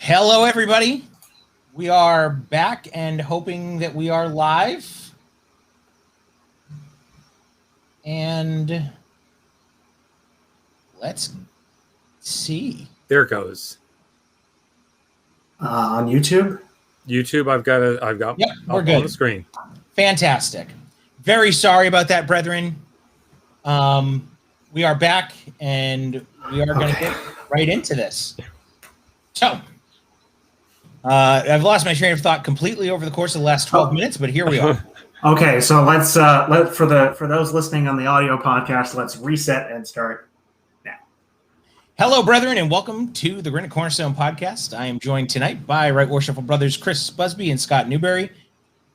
Hello, everybody. We are back and hoping that we are live. And let's see. There it goes. On YouTube? YouTube, I've got Yep, we're good. On the screen. Fantastic. Very sorry about that, brethren. We are back and we are going to get right into this. So, I've lost my train of thought completely over the course of the last 12 minutes, but here we are. Okay, so let's for those listening on the audio podcast, let's reset and start now. Hello, brethren, and welcome to the Granite Cornerstone podcast. I am joined tonight by Right Worshipful Brothers Chris Busby and Scot Newbury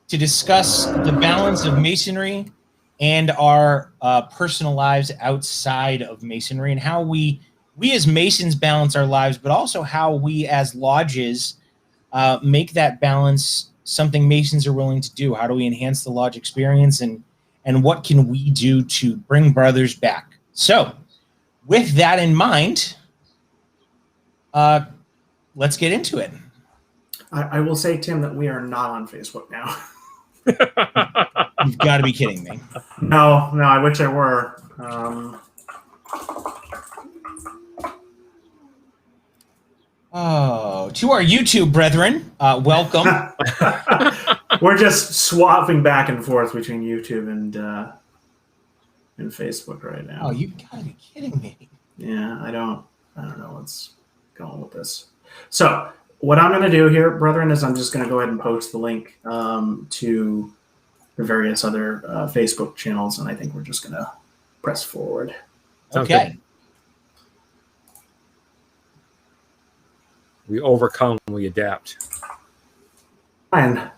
to discuss the balance of Masonry and our personal lives outside of Masonry, and how we as Masons balance our lives, but also how we as lodges make that balance something Masons are willing to do. How do we enhance the lodge experience, and what can we do to bring brothers back? So with that in mind, let's get into it. I will say, Tim, that we are not on Facebook now. You've got to be kidding me. No, I wish I were. To our YouTube brethren, welcome. We're just swapping back and forth between YouTube and Facebook right now. Oh, you've got to be kidding me. Yeah, I don't know what's going with this. So what I'm going to do here, brethren, is I'm just going to go ahead and post the link to the various other Facebook channels, and I think we're just going to press forward. Okay. We overcome, we adapt. Fine.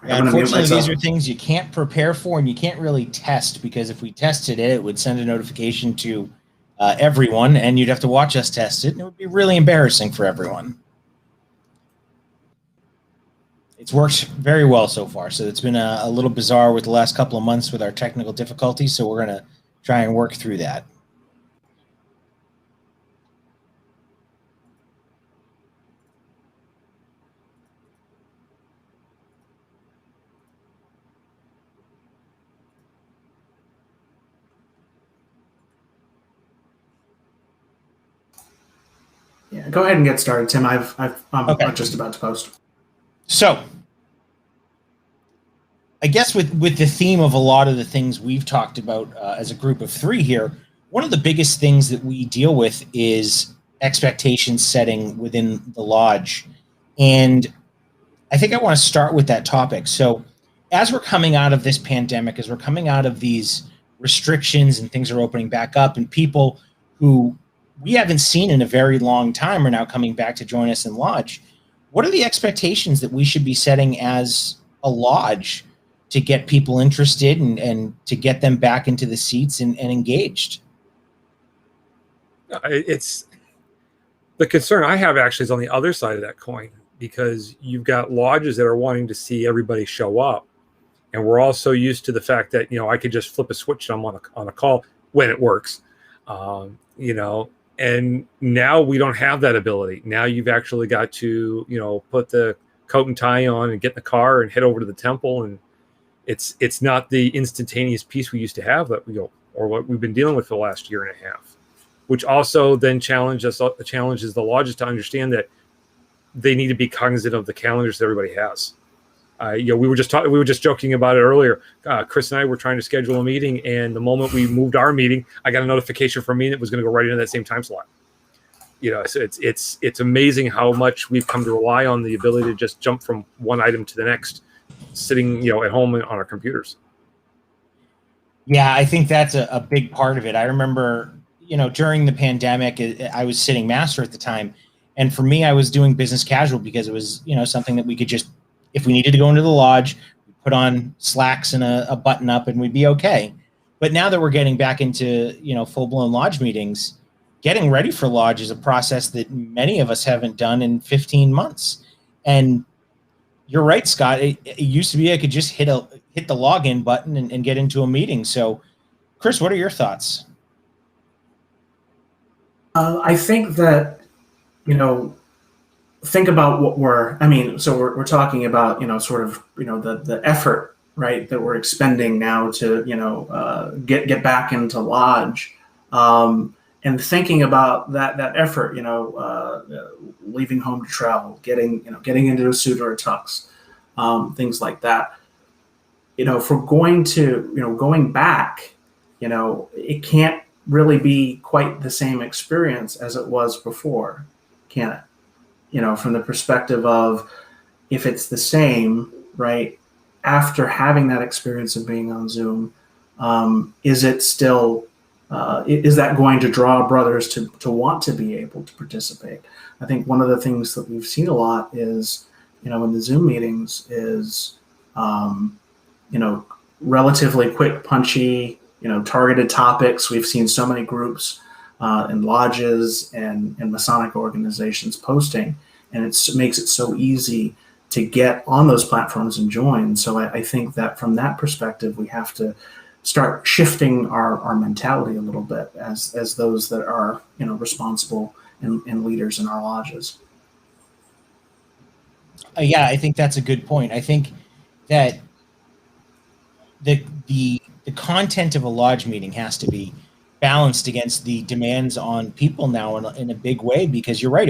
Unfortunately, these are things you can't prepare for and you can't really test, because if we tested it, it would send a notification to everyone, and you'd have to watch us test it, and it would be really embarrassing for everyone. It's worked very well so far, so it's been a little bizarre with the last couple of months with our technical difficulties, so we're going to try and work through that. Yeah, go ahead and get started, Tim. I'm Okay. just about to post. So, I guess with the theme of a lot of the things we've talked about as a group of three here, one of the biggest things that we deal with is expectation setting within the lodge. And I think I want to start with that topic. So, as we're coming out of this pandemic, as we're coming out of these restrictions and things are opening back up, and people who we haven't seen in a very long time are now coming back to join us in lodge, what are the expectations that we should be setting as a lodge to get people interested and to get them back into the seats and engaged? It's the concern I have actually is on the other side of that coin, because you've got lodges that are wanting to see everybody show up. And we're all so used to the fact that, I could just flip a switch and I'm on a call when it works, and now we don't have that ability. Now you've actually got to, put the coat and tie on and get in the car and head over to the temple. And it's not the instantaneous piece we used to have that or what we've been dealing with for the last year and a half, which also then challenges the lodges to understand that they need to be cognizant of the calendars that everybody has. We were just joking about it earlier. Chris and I were trying to schedule a meeting, and the moment we moved our meeting, I got a notification from me that was going to go right into that same time slot. So it's amazing how much we've come to rely on the ability to just jump from one item to the next, sitting at home on our computers. Yeah, I think that's a big part of it. I remember, during the pandemic, I was sitting master at the time, and for me, I was doing business casual because it was something that we could just, if we needed to go into the lodge, put on slacks and a button up and we'd be okay. But now that we're getting back into, full-blown lodge meetings, getting ready for lodge is a process that many of us haven't done in 15 months. And you're right, Scott. It used to be I could just hit the login button and get into a meeting. So, Chris, what are your thoughts? I think that, think about what so we're talking about, sort of, the effort, right, that we're expending now to, get back into lodge. And thinking about that effort, leaving home to travel, getting into a suit or a tux, things like that. If we're going back, it can't really be quite the same experience as it was before, can it? From the perspective of, if it's the same, right, after having that experience of being on Zoom, is it still, is that going to draw brothers to want to be able to participate? I think one of the things that we've seen a lot is, in the Zoom meetings is, relatively quick, punchy, targeted topics. We've seen so many groups and lodges and Masonic organizations posting, and it makes it so easy to get on those platforms and join. So I think that from that perspective, we have to start shifting our mentality a little bit as those that are responsible and leaders in our lodges. Yeah, I think that's a good point. I think that the content of a lodge meeting has to be balanced against the demands on people now in a big way, because you're right.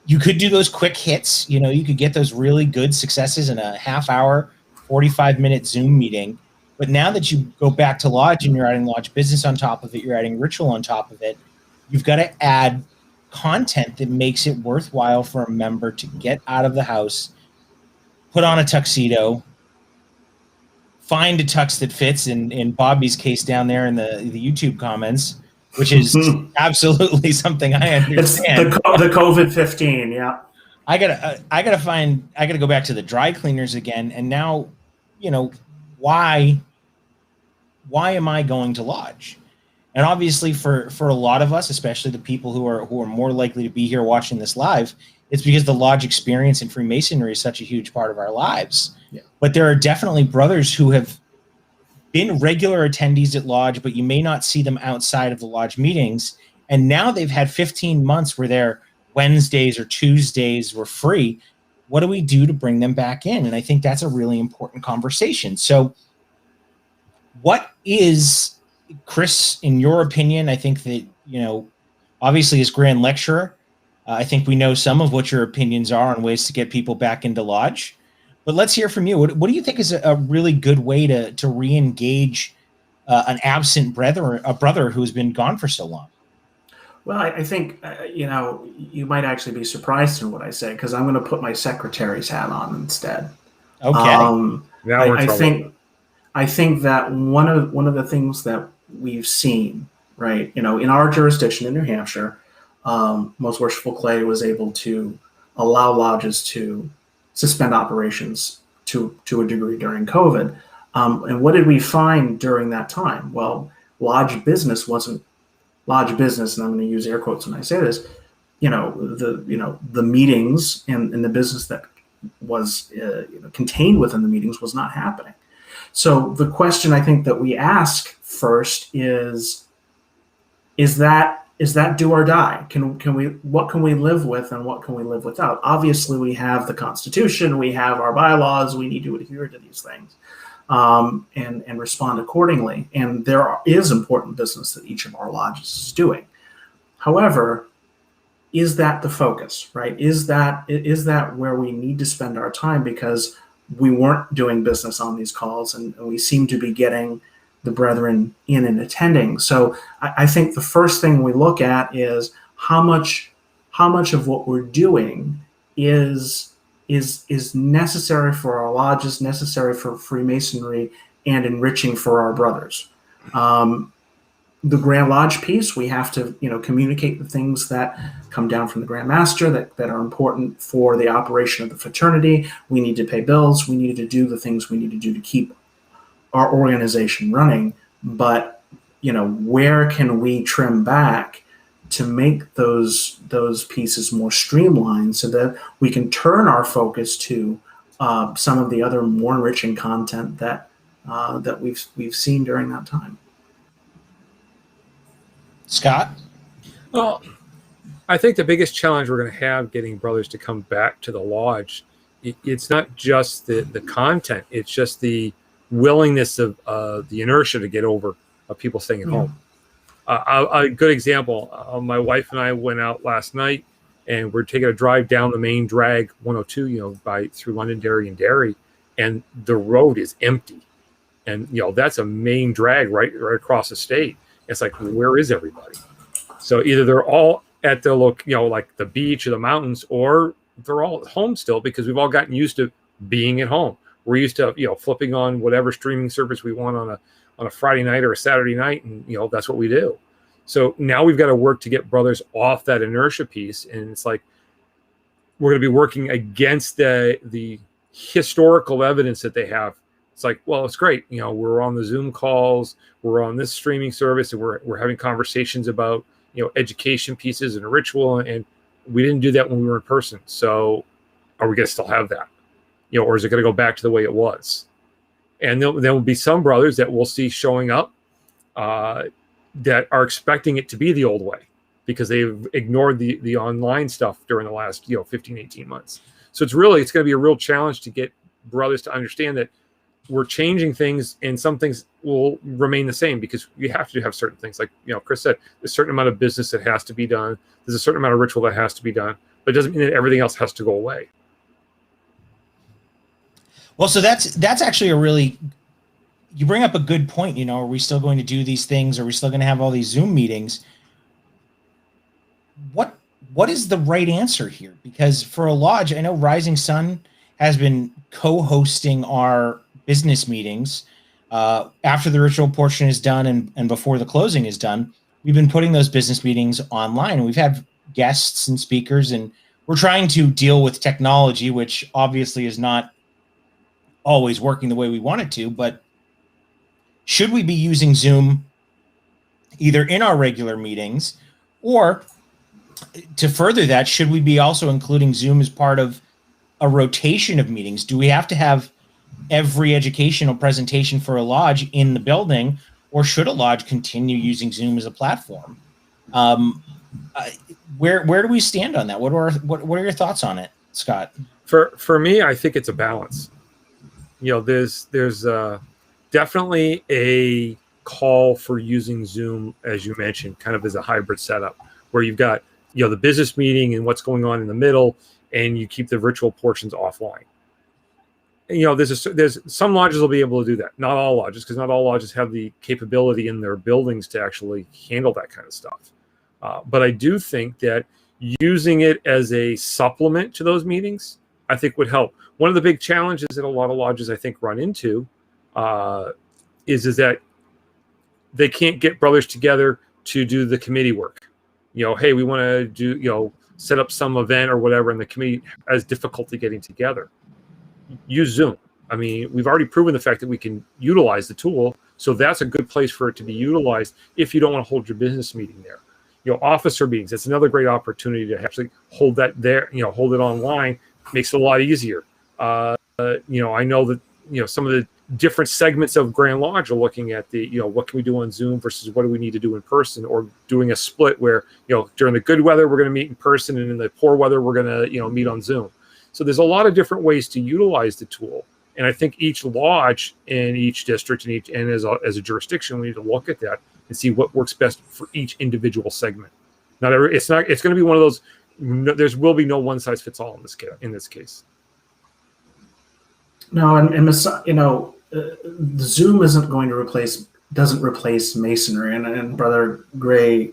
You could do those quick hits, you could get those really good successes in a half hour, 45-minute Zoom meeting. But now that you go back to lodge and you're adding lodge business on top of it, you're adding ritual on top of it, you've got to add content that makes it worthwhile for a member to get out of the house, put on a tuxedo, find a tux that fits, in Bobby's case down there in the YouTube comments, which is absolutely something I understand. It's the COVID-15, yeah. I gotta go back to the dry cleaners again, and now, why am I going to lodge? And obviously, for a lot of us, especially the people who are more likely to be here watching this live, it's because the lodge experience in Freemasonry is such a huge part of our lives. Yeah. But there are definitely brothers who have been regular attendees at lodge, but you may not see them outside of the lodge meetings. And now they've had 15 months where their Wednesdays or Tuesdays were free. What do we do to bring them back in? And I think that's a really important conversation. So what is, Chris, in your opinion, I think that, obviously as Grand Lecturer, I think we know some of what your opinions are on ways to get people back into lodge. But let's hear from you. What do you think is a really good way to re-engage an absent brother who's been gone for so long? Well, I think, you might actually be surprised in what I say, because I'm going to put my secretary's hat on instead. Okay. I think that one of the things that we've seen, right, in our jurisdiction in New Hampshire, Most Worshipful Clay was able to allow lodges to suspend operations to a degree during COVID. And what did we find during that time? Well, lodge business wasn't lodge business, and I'm going to use air quotes when I say this. The meetings and the business that was contained within the meetings was not happening. So the question I think that we ask first is that do or die? What can we live with and what can we live without? Obviously, we have the Constitution, we have our bylaws, we need to adhere to these things and respond accordingly. And there is important business that each of our lodges is doing. However, is that the focus, right? Is that where we need to spend our time, because we weren't doing business on these calls and we seem to be getting the brethren in and attending. So I think the first thing we look at is how much of what we're doing is necessary for our lodges, necessary for Freemasonry, and enriching for our brothers. The Grand Lodge piece, we have to communicate the things that come down from the Grand Master that are important for the operation of the fraternity. We need to pay bills. We need to do the things we need to do to keep our organization running. But where can we trim back to make those pieces more streamlined so that we can turn our focus to some of the other more enriching content that we've seen during that time. Scott? Well, I think the biggest challenge we're going to have getting brothers to come back to the lodge, it's not just the content, it's just the willingness of the inertia to get over of people staying at home. A good example, my wife and I went out last night, and we're taking a drive down the main drag 102, through Londonderry and Derry, and the road is empty. And, that's a main drag right across the state. It's like, where is everybody? So either they're all at the like the beach or the mountains, or they're all at home still, because we've all gotten used to being at home. We're used to, flipping on whatever streaming service we want on a Friday night or a Saturday night. And, that's what we do. So now we've got to work to get brothers off that inertia piece. And it's like, we're going to be working against the historical evidence that they have. It's like, well, it's great. We're on the Zoom calls, we're on this streaming service, and we're having conversations about, education pieces and ritual. And we didn't do that when we were in person. So are we going to still have that? Or is it going to go back to the way it was? And there will be some brothers that we'll see showing up that are expecting it to be the old way, because they've ignored the online stuff during the last 15, 18 months. So it's going to be a real challenge to get brothers to understand that we're changing things, and some things will remain the same, because we have to have certain things. Like, Chris said, there's a certain amount of business that has to be done. There's a certain amount of ritual that has to be done, but it doesn't mean that everything else has to go away. Well, so that's actually you bring up a good point. Are we still going to do these things? Are we still going to have all these Zoom meetings? What is the right answer here? Because for a lodge, I know Rising Sun has been co-hosting our business meetings after the ritual portion is done and before the closing is done. We've been putting those business meetings online, and we've had guests and speakers, and we're trying to deal with technology, which obviously is not always working the way we want it to. But should we be using Zoom either in our regular meetings, or to further that, should we be also including Zoom as part of a rotation of meetings? Do we have to have every educational presentation for a lodge in the building, or should a lodge continue using Zoom as a platform? Where do we stand on that? What are your thoughts on it, Scott? For me, I think it's a balance. There's definitely a call for using Zoom, as you mentioned, kind of as a hybrid setup, where you've got the business meeting and what's going on in the middle, and you keep the ritual portions offline. There's some lodges will be able to do that. Not all lodges, because not all lodges have the capability in their buildings to actually handle that kind of stuff. But I do think that using it as a supplement to those meetings, I think would help. One of the big challenges that a lot of lodges, I think, run into is that they can't get brothers together to do the committee work. Hey, we want to do, set up some event or whatever, and the committee has difficulty getting together. Use Zoom. I mean, we've already proven the fact that we can utilize the tool, so that's a good place for it to be utilized if you don't want to hold your business meeting there. Officer meetings, that's another great opportunity to actually hold that there, hold it online. Makes it a lot easier. I know that, some of the different segments of Grand Lodge are looking at the, what can we do on Zoom versus what do we need to do in person, or doing a split where, during the good weather, we're going to meet in person, and in the poor weather, we're going to, meet on Zoom. So there's a lot of different ways to utilize the tool. And I think each lodge in each district and as a jurisdiction, we need to look at that and see what works best for each individual segment. It's going to be one of those, there will be no one size fits all in this case. No, and Zoom doesn't replace Masonry, and Brother Gray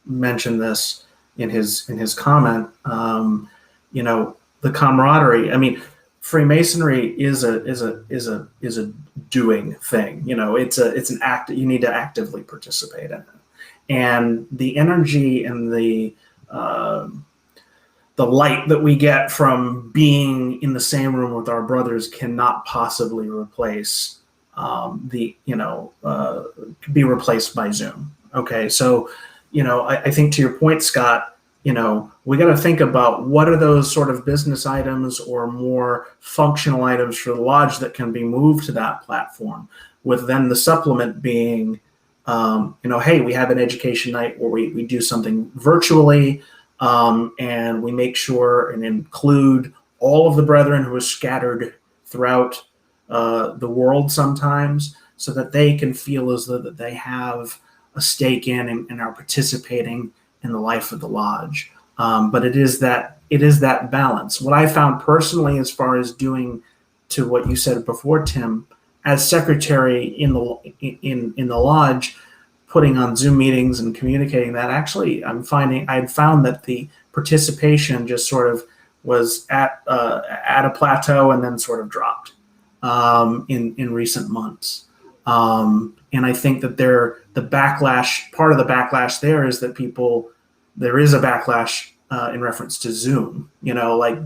mentioned this in his comment. The camaraderie. I mean, Freemasonry is a doing thing. It's an act that you need to actively participate in, and the energy and the light that we get from being in the same room with our brothers cannot possibly replace be replaced by Zoom. Okay, so I think to your point, Scott, we got to think about what are those sort of business items or more functional items for the lodge that can be moved to that platform, with then the supplement being Hey, we have an education night where we do something virtually, and we make sure and include all of the brethren who are scattered throughout the world sometimes, so that they can feel as though that they have a stake in and are participating in the life of the lodge. But it is that balance. What I found personally, as far as doing to what you said before, Tim, as secretary in the lodge, putting on Zoom meetings and communicating that, actually, I'd found that the participation just sort of was at a plateau and then sort of dropped in recent months. And I think that part of the backlash there is that there is a backlash in reference to Zoom, like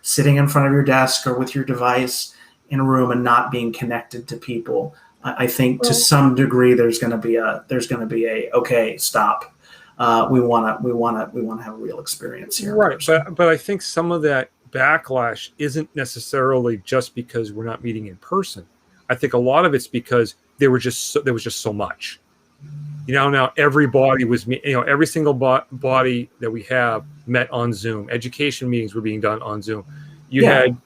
sitting in front of your desk or with your device in a room and not being connected to people. I think to some degree there's going to be a okay, stop. We want to have a real experience here. Right, but I think some of that backlash isn't necessarily just because we're not meeting in person. I think a lot of it's because there was just so much. Now everybody was, every single body that we have met on Zoom. Education meetings were being done on Zoom. You had,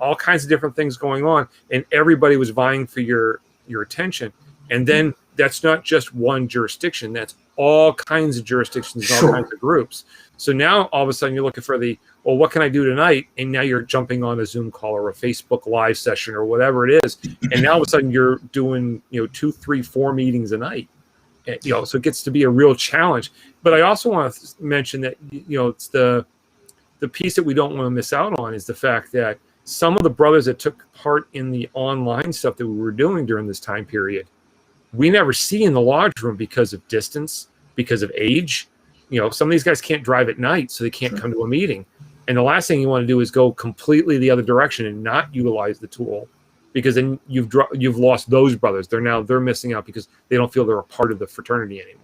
all kinds of different things going on, and everybody was vying for your attention. And then that's not just one jurisdiction; that's all kinds of jurisdictions, all kinds of groups. So now all of a sudden you're looking for what can I do tonight? And now you're jumping on a Zoom call or a Facebook Live session or whatever it is, and now all of a sudden you're doing 2, 3, 4 meetings a night. So it gets to be a real challenge. But I also want to mention that it's the piece that we don't want to miss out on is the fact that some of the brothers that took part in the online stuff that we were doing during this time period, we never see in the lodge room because of distance, because of age. Some of these guys can't drive at night, so they can't come to a meeting. And the last thing you want to do is go completely the other direction and not utilize the tool, because then you've lost those brothers. They're missing out because they don't feel they're a part of the fraternity anymore.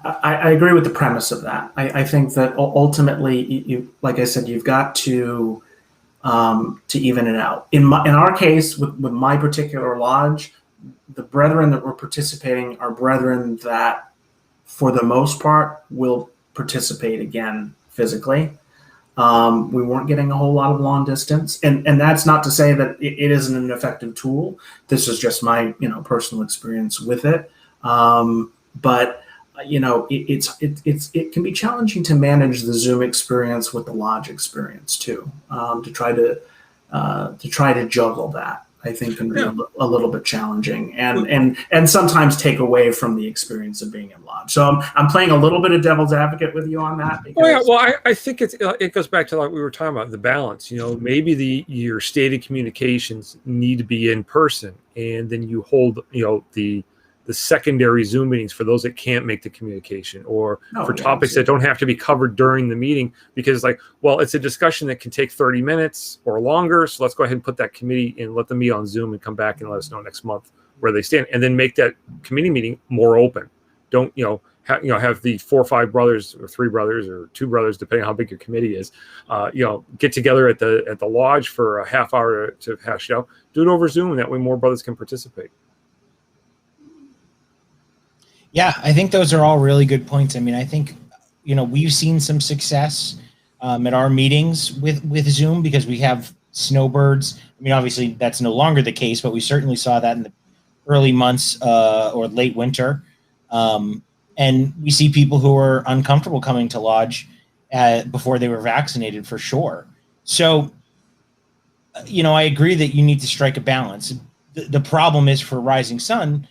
I agree with the premise of that. I think that ultimately, you like I said, you've got to even it out. In our case, with my particular lodge, the brethren that were participating are brethren that, for the most part, will participate again physically. We weren't getting a whole lot of long distance, and that's not to say that it isn't an effective tool. This is just my personal experience with it. But it can be challenging to manage the Zoom experience with the lodge experience too. To try to juggle that, I think, can be a little bit challenging, and sometimes take away from the experience of being in lodge. So I'm playing a little bit of devil's advocate with you on that. Because, I think it goes back to what we were talking about, the balance. Maybe your stated communications need to be in person, and then you hold the secondary Zoom meetings for those that can't make the communication, or for topics that don't have to be covered during the meeting, because it's a discussion that can take 30 minutes or longer. So let's go ahead and put that committee and let them meet on Zoom and come back and let us know next month where they stand, and then make that committee meeting more open. Don't, have the 4 or 5 brothers or 3 brothers or 2 brothers, depending on how big your committee is, get together at the lodge for a half hour to hash it out. Do it over Zoom, and that way more brothers can participate. Yeah, I think those are all really good points. I mean, I think, we've seen some success at our meetings with Zoom, because we have snowbirds. I mean, obviously that's no longer the case, but we certainly saw that in the early months or late winter. And we see people who are uncomfortable coming to lodge before they were vaccinated, for sure. So, I agree that you need to strike a balance. The problem is, for Rising Sun,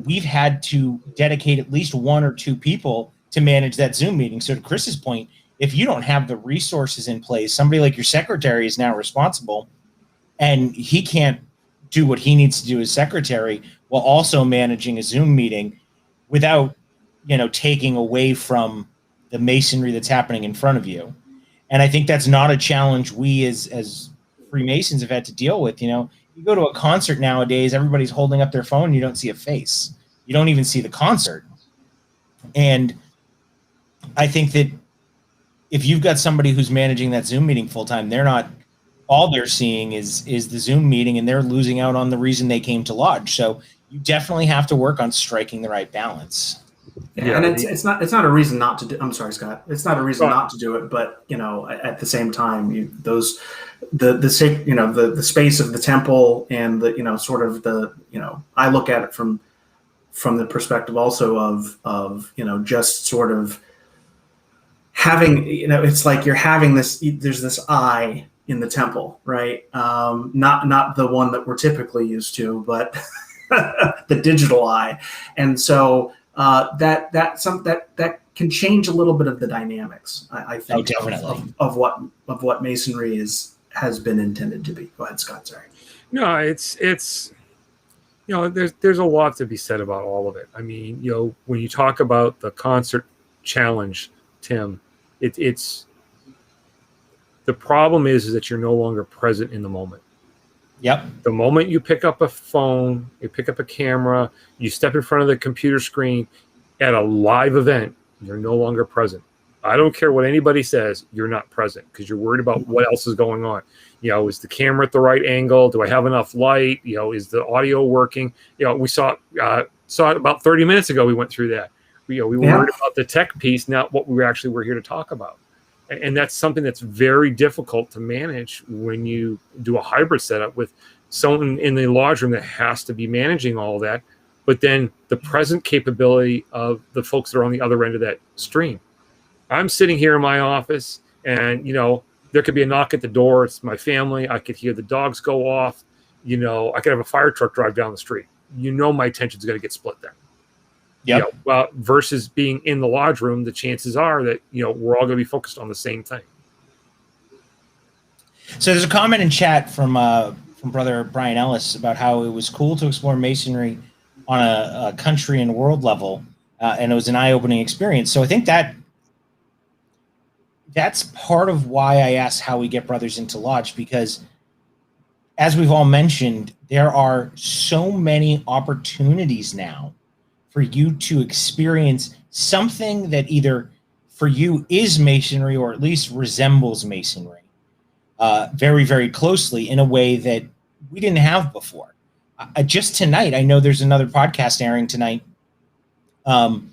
we've had to dedicate at least 1 or 2 people to manage that Zoom meeting. So to Chris's point, if you don't have the resources in place, somebody like your secretary is now responsible, and he can't do what he needs to do as secretary while also managing a Zoom meeting without, taking away from the masonry that's happening in front of you. And I think that's not a challenge we as Freemasons have had to deal with. You go to a concert nowadays, everybody's holding up their phone, and you don't see a face. You don't even see the concert. And I think that if you've got somebody who's managing that Zoom meeting full time, they're not all they're seeing is the Zoom meeting, and they're losing out on the reason they came to lodge. So you definitely have to work on striking the right balance. Yeah, and it's not a reason not to do. I'm sorry, Scott. It's not a reason not to do it, but at the same time, the space of the temple and the sort of I look at it from the perspective also of just sort of having it's like you're having this. There's this eye in the temple, right? Not the one that we're typically used to, but the digital eye, and so. That can change a little bit of the dynamics. I think of what Masonry has been intended to be. Go ahead, Scott. Sorry. No, it's there's a lot to be said about all of it. I mean, when you talk about the concert challenge, Tim, it's the problem is that you're no longer present in the moment. Yep. The moment you pick up a phone, you pick up a camera, you step in front of the computer screen at a live event, you're no longer present. I don't care what anybody says, you're not present because you're worried about what else is going on. Is the camera at the right angle? Do I have enough light? Is the audio working? We saw it about 30 minutes ago. We went through that. We were worried about the tech piece, not what we actually were here to talk about. And that's something that's very difficult to manage when you do a hybrid setup with someone in the lodge room that has to be managing all of that, but then the present capability of the folks that are on the other end of that stream. I'm sitting here in my office and, there could be a knock at the door. It's my family. I could hear the dogs go off. I could have a fire truck drive down the street. My attention's going to get split there. Yeah. Versus being in the lodge room, the chances are that we're all going to be focused on the same thing. So there's a comment in chat from Brother Brian Ellis about how it was cool to explore Masonry on a country and world level, and it was an eye-opening experience. So I think that's part of why I asked how we get brothers into lodge, because as we've all mentioned, there are so many opportunities now for you to experience something that either for you is Masonry or at least resembles Masonry very, very closely in a way that we didn't have before. Just tonight, I know there's another podcast airing tonight. And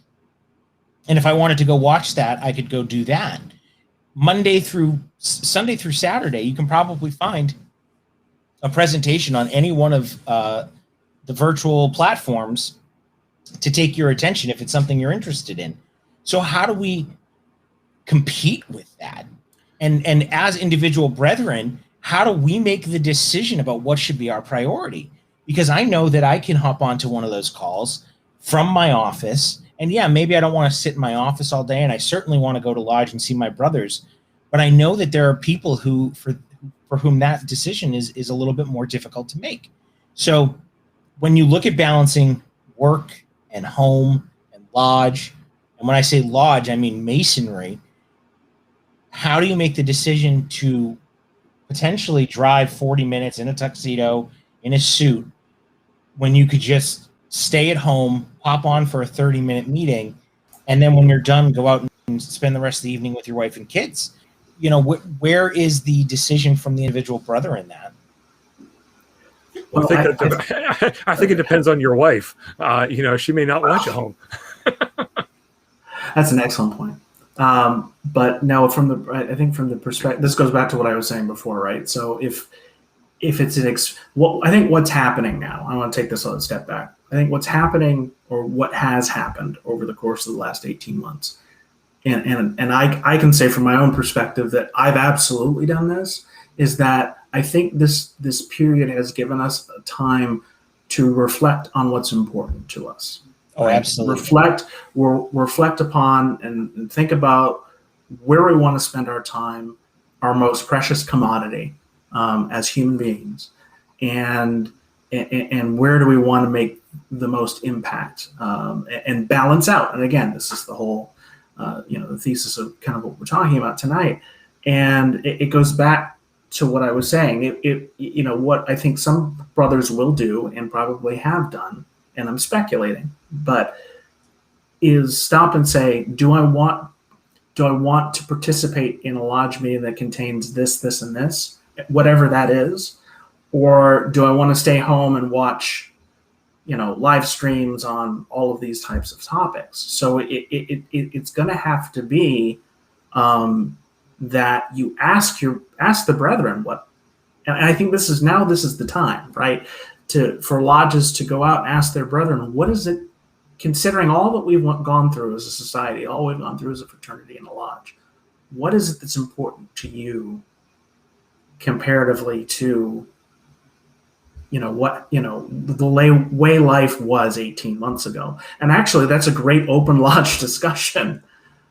if I wanted to go watch that, I could go do that. Sunday through Saturday, you can probably find a presentation on any one of the virtual platforms to take your attention if it's something you're interested in. So how do we compete with that? And as individual brethren, how do we make the decision about what should be our priority? Because I know that I can hop onto one of those calls from my office, and maybe I don't want to sit in my office all day, and I certainly want to go to lodge and see my brothers, but I know that there are people who for whom that decision is a little bit more difficult to make. So when you look at balancing work and home and lodge, and when I say lodge, I mean Masonry, how do you make the decision to potentially drive 40 minutes in a tuxedo, in a suit, when you could just stay at home, pop on for a 30-minute meeting, and then when you're done, go out and spend the rest of the evening with your wife and kids? Where is the decision from the individual brother in that? Well, I think it depends on your wife. She may not want you home. That's an excellent point. But no, I think from the perspective, this goes back to what I was saying before, right? So if it's I think what's happening now, I want to take this a step back. I think what's happening, or what has happened over the course of the last 18 months, and I can say from my own perspective that I've absolutely done this, is that I think this period has given us a time to reflect on what's important to us. Oh, absolutely. Reflect upon and think about where we want to spend our time, our most precious commodity as human beings, and where do we want to make the most impact, and balance out. And again, this is the whole, the thesis of kind of what we're talking about tonight. And it goes back to what I was saying. What I think some brothers will do and probably have done, and I'm speculating, but is stop and say, do I want to participate in a lodge meeting that contains this, and this, whatever that is, or do I want to stay home and watch, live streams on all of these types of topics? So it's going to have to be that you ask the brethren what, and I think this is the time, right, for lodges to go out and ask their brethren, what is it, considering all that we've gone through as a society, all we've gone through as a fraternity and a lodge, what is it that's important to you comparatively to, the way life was 18 months ago? And actually, that's a great open lodge discussion.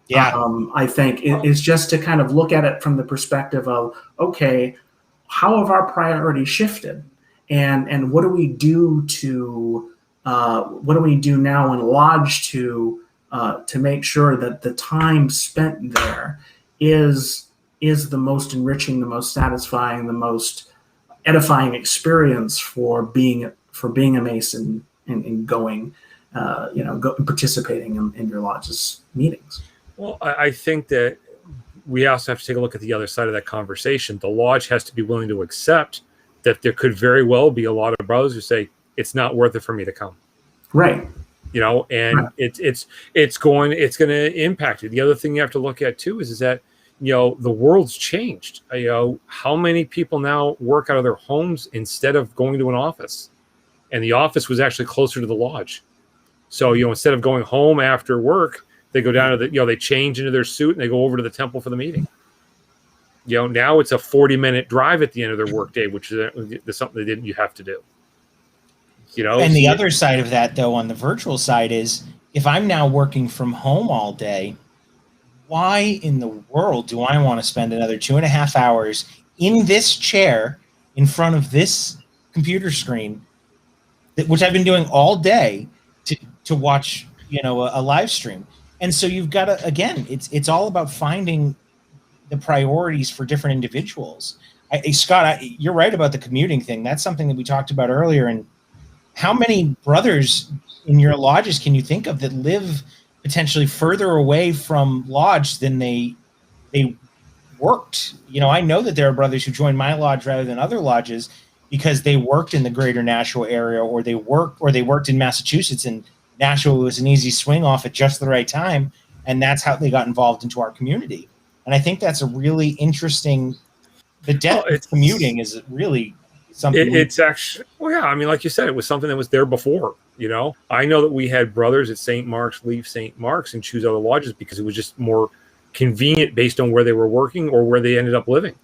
Yeah. I think is just to kind of look at it from the perspective of, okay, how have our priorities shifted, and what do we do now in lodge to make sure that the time spent there is the most enriching, the most satisfying, the most edifying experience for being a Mason and going, participating in your lodge's meetings. Well, I think that we also have to take a look at the other side of that conversation. The lodge has to be willing to accept that there could very well be a lot of brothers who say it's not worth it for me to come. Right. And right. It's going to impact you. The other thing you have to look at too is that, the world's changed. How many people now work out of their homes instead of going to an office? And the office was actually closer to the lodge. So, instead of going home after work, they go down to they change into their suit and they go over to the temple for the meeting. Now it's a 40-minute drive at the end of their workday, which is something you have to do. And the other side of that, though, on the virtual side is, if I'm now working from home all day, why in the world do I want to spend another 2.5 hours in this chair in front of this computer screen, which I've been doing all day, to watch, a live stream? And so you've got to, again, it's all about finding the priorities for different individuals. Scott, you're right about the commuting thing. That's something that we talked about earlier. And how many brothers in your lodges can you think of that live potentially further away from lodge than they worked? I know that there are brothers who joined my lodge rather than other lodges because they worked in the greater Nashua area, or they worked in Massachusetts, and Nashua was an easy swing off at just the right time, and that's how they got involved into our community. And I think that's a really interesting. The depth of commuting is really something. It's actually, like you said, it was something that was there before. I know that we had brothers at St. Mark's leave St. Mark's and choose other lodges because it was just more convenient based on where they were working or where they ended up living.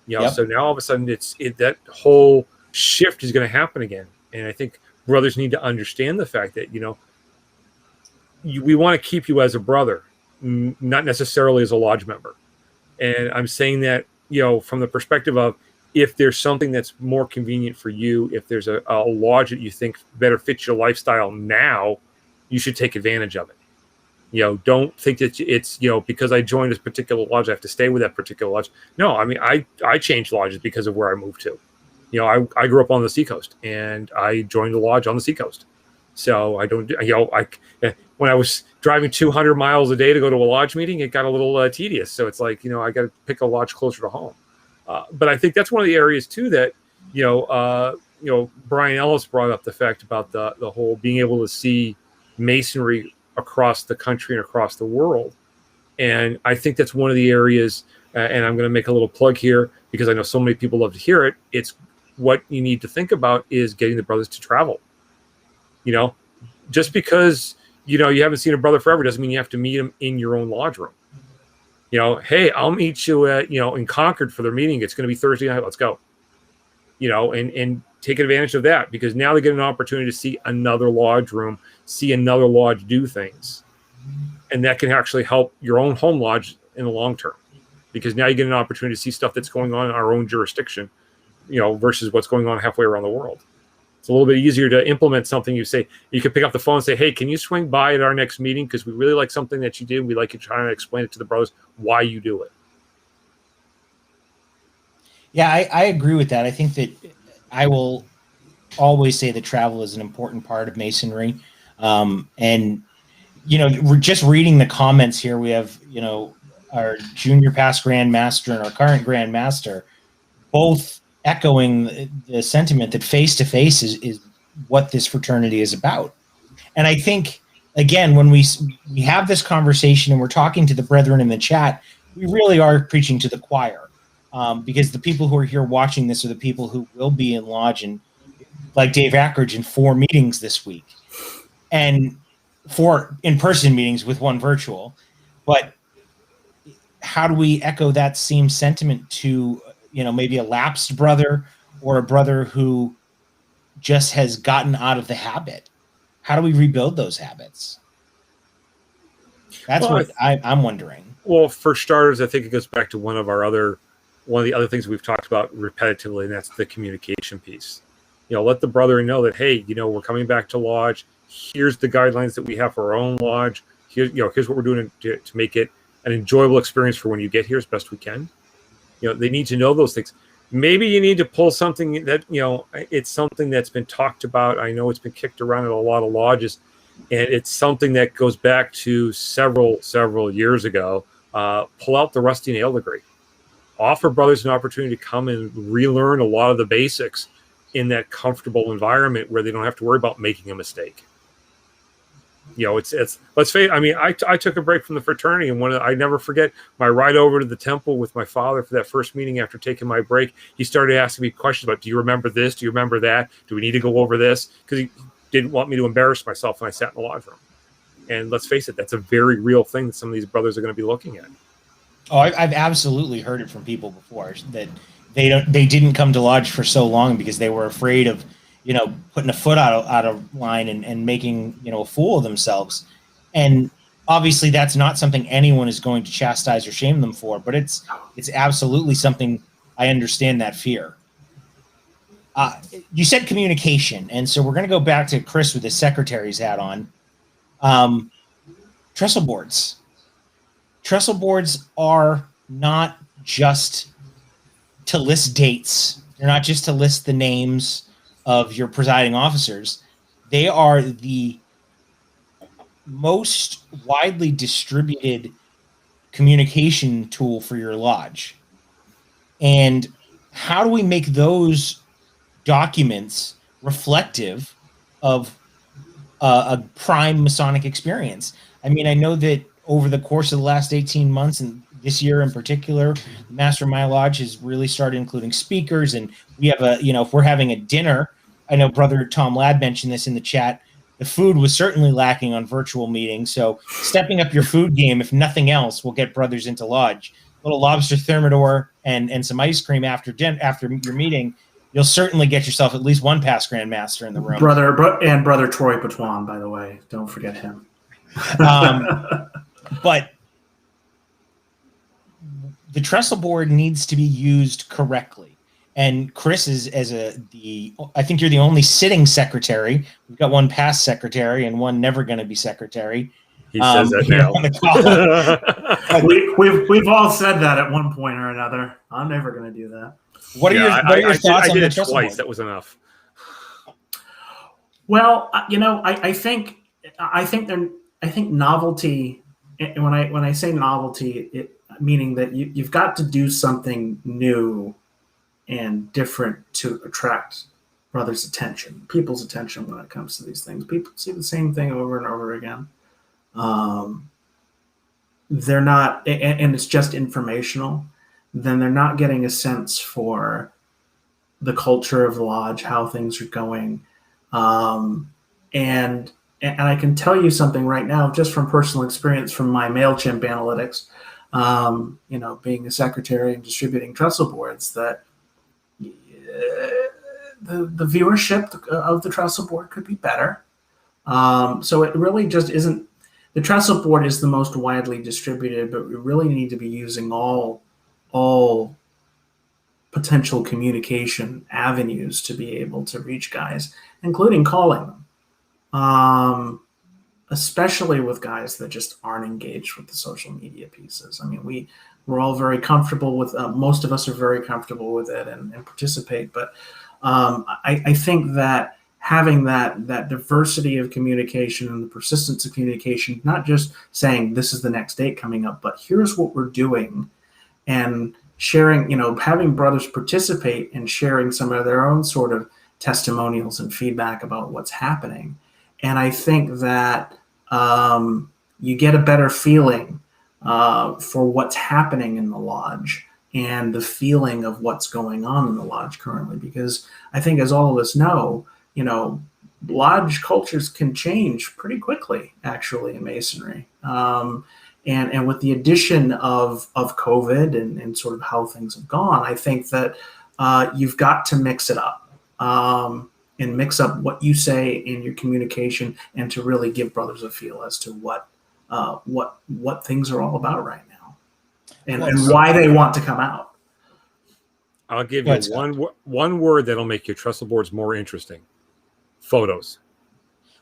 Yep. So now all of a sudden that whole shift is going to happen again. And I think brothers need to understand the fact that, we want to keep you as a brother, not necessarily as a lodge member. And I'm saying that, from the perspective of, if there's something that's more convenient for you, if there's a lodge that you think better fits your lifestyle now, you should take advantage of it. Don't think that it's, because I joined this particular lodge, I have to stay with that particular lodge. No, I changed lodges because of where I moved to. I grew up on the seacoast and I joined a lodge on the seacoast. So I don't, when I was driving 200 miles a day to go to a lodge meeting, it got a little tedious. So it's like, I got to pick a lodge closer to home. But I think that's one of the areas too that, Brian Ellis brought up the fact about the whole being able to see Masonry across the country and across the world. And I think that's one of the areas, and I'm going to make a little plug here because I know so many people love to hear it. It's what you need to think about is getting the brothers to travel. Just because, you haven't seen a brother forever doesn't mean you have to meet him in your own lodge room. Hey, I'll meet you at, in Concord for their meeting. It's going to be Thursday night. Let's go. And take advantage of that, because now they get an opportunity to see another lodge room, see another lodge do things. And that can actually help your own home lodge in the long term, because now you get an opportunity to see stuff that's going on in our own jurisdiction, versus what's going on halfway around the world. It's a little bit easier to implement something. You could pick up the phone and say, hey, can you swing by at our next meeting? Because we really like something that you did. We'd like you to try and explain it to the brothers why you do it. Yeah, I agree with that. I think that I will always say that travel is an important part of Masonry. And, we're just reading the comments here. We have, our junior past Grand Master and our current Grand Master. both echoing the sentiment that face-to-face is what this fraternity is about. And I think, again, when we have this conversation and we're talking to the brethren in the chat, we really are preaching to the choir, because the people who are here watching this are the people who will be in lodge, and like Dave Ackridge, in 4 meetings this week, and 4 in-person meetings with 1 virtual. But how do we echo that same sentiment to, maybe a lapsed brother or a brother who just has gotten out of the habit? How do we rebuild those habits? That's what I'm wondering. Well, for starters, I think it goes back to one of the other things we've talked about repetitively, and that's the communication piece. Let the brethren know that, hey, we're coming back to lodge. Here's the guidelines that we have for our own lodge. Here's what we're doing to make it an enjoyable experience for when you get here as best we can. They need to know those things. Maybe you need to pull something that, it's something that's been talked about. I know it's been kicked around at a lot of lodges, and it's something that goes back to several years ago. Pull out the rusty nail degree. Offer brothers an opportunity to come and relearn a lot of the basics in that comfortable environment where they don't have to worry about making a mistake. It's let's face it. I mean, I took a break from the fraternity, and I never forget my ride over to the temple with my father for that first meeting after taking my break. He started asking me questions about, do you remember this? Do you remember that? Do we need to go over this? Because he didn't want me to embarrass myself when I sat in the lodge room. And let's face it, that's a very real thing that some of these brothers are going to be looking at. Oh, I've absolutely heard it from people before that they didn't come to lodge for so long because they were afraid of, putting a foot out of line and making, a fool of themselves. And obviously that's not something anyone is going to chastise or shame them for, but it's absolutely something. I understand that fear. You said communication. And so we're going to go back to Chris with his secretary's hat on. Trestle boards. Trestle boards are not just to list dates. They're not just to list the names of your presiding officers. They are the most widely distributed communication tool for your lodge. And how do we make those documents reflective of a prime Masonic experience? I mean, I know that over the course of the last 18 months, and this year in particular, the Master of My Lodge has really started including speakers. And we have if we're having a dinner, I know Brother Tom Ladd mentioned this in the chat, the food was certainly lacking on virtual meetings. So stepping up your food game, if nothing else, will get brothers into lodge. A little lobster thermidor and some ice cream after your meeting, you'll certainly get yourself at least one past Grand Master in the room. Brother Troy Patoine, by the way. Don't forget him. But the trestle board needs to be used correctly. And Chris is I think you're the only sitting secretary. We've got one past secretary and one never going to be secretary. He says that now. We've all said that at one point or another. I'm never going to do that. What are your thoughts on the trestle board? Twice. That was enough. Well, I think novelty. And when I say novelty, meaning that you've got to do something new and different to attract brothers' attention, people's attention when it comes to these things. People see the same thing over and over again. They're not, and it's just informational. Then they're not getting a sense for the culture of the lodge, how things are going, and I can tell you something right now, just from personal experience, from my MailChimp analytics, being a secretary and distributing trestle boards, that the viewership of the trestle board could be better. So it really just isn't. The trestle board is the most widely distributed, but we really need to be using all potential communication avenues to be able to reach guys, including calling them. Especially with guys that just aren't engaged with the social media pieces. I mean, we're all very comfortable with, most of us are very comfortable with it and participate. But I think that having that diversity of communication and the persistence of communication, not just saying this is the next date coming up, but here's what we're doing, and sharing, having brothers participate and sharing some of their own sort of testimonials and feedback about what's happening. And I think that you get a better feeling for what's happening in the lodge and the feeling of what's going on in the lodge currently. Because I think, as all of us know, lodge cultures can change pretty quickly, actually, in Masonry. And with the addition of COVID and sort of how things have gone, I think that you've got to mix it up and mix up what you say in your communication, and to really give brothers a feel as to what things are all about right now, and why they want to come out. I'll give you one word that'll make your trestle boards more interesting: photos.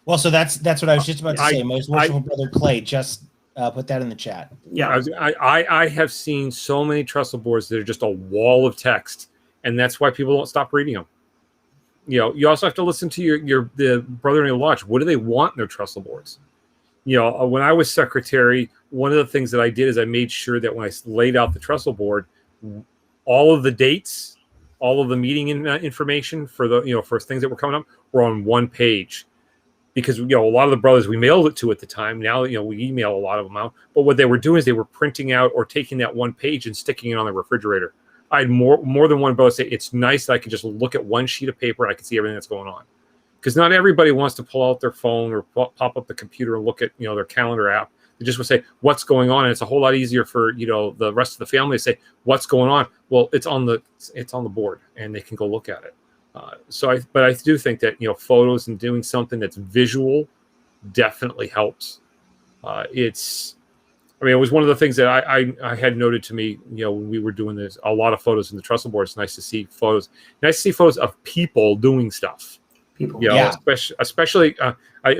Well, so that's what I was just about to say. Most Worshipful Brother Clay just put that in the chat. Yeah, I have seen so many trestle boards that are just a wall of text, and that's why people don't stop reading them. You also have to listen to the brother in your lodge. What do they want in their trestle boards? When I was secretary, one of the things that I did is I made sure that when I laid out the trestle board, all of the dates, all of the meeting information for for things that were coming up were on one page. Because a lot of the brothers we mailed it to at the time. Now we email a lot of them out. But what they were doing is they were printing out or taking that one page and sticking it on the refrigerator. I had more than one brother say, it's nice that I can just look at one sheet of paper and I can see everything that's going on. Because not everybody wants to pull out their phone or pop up the computer and look at their calendar app. They just would say what's going on, and it's a whole lot easier for the rest of the family to say what's going on. Well, it's on the board, and they can go look at it. But I do think that photos and doing something that's visual definitely helps. It was one of the things that I had noted to me, when we were doing this, a lot of photos in the trestle board. It's nice to see photos. Nice to see photos of people doing stuff. Especially,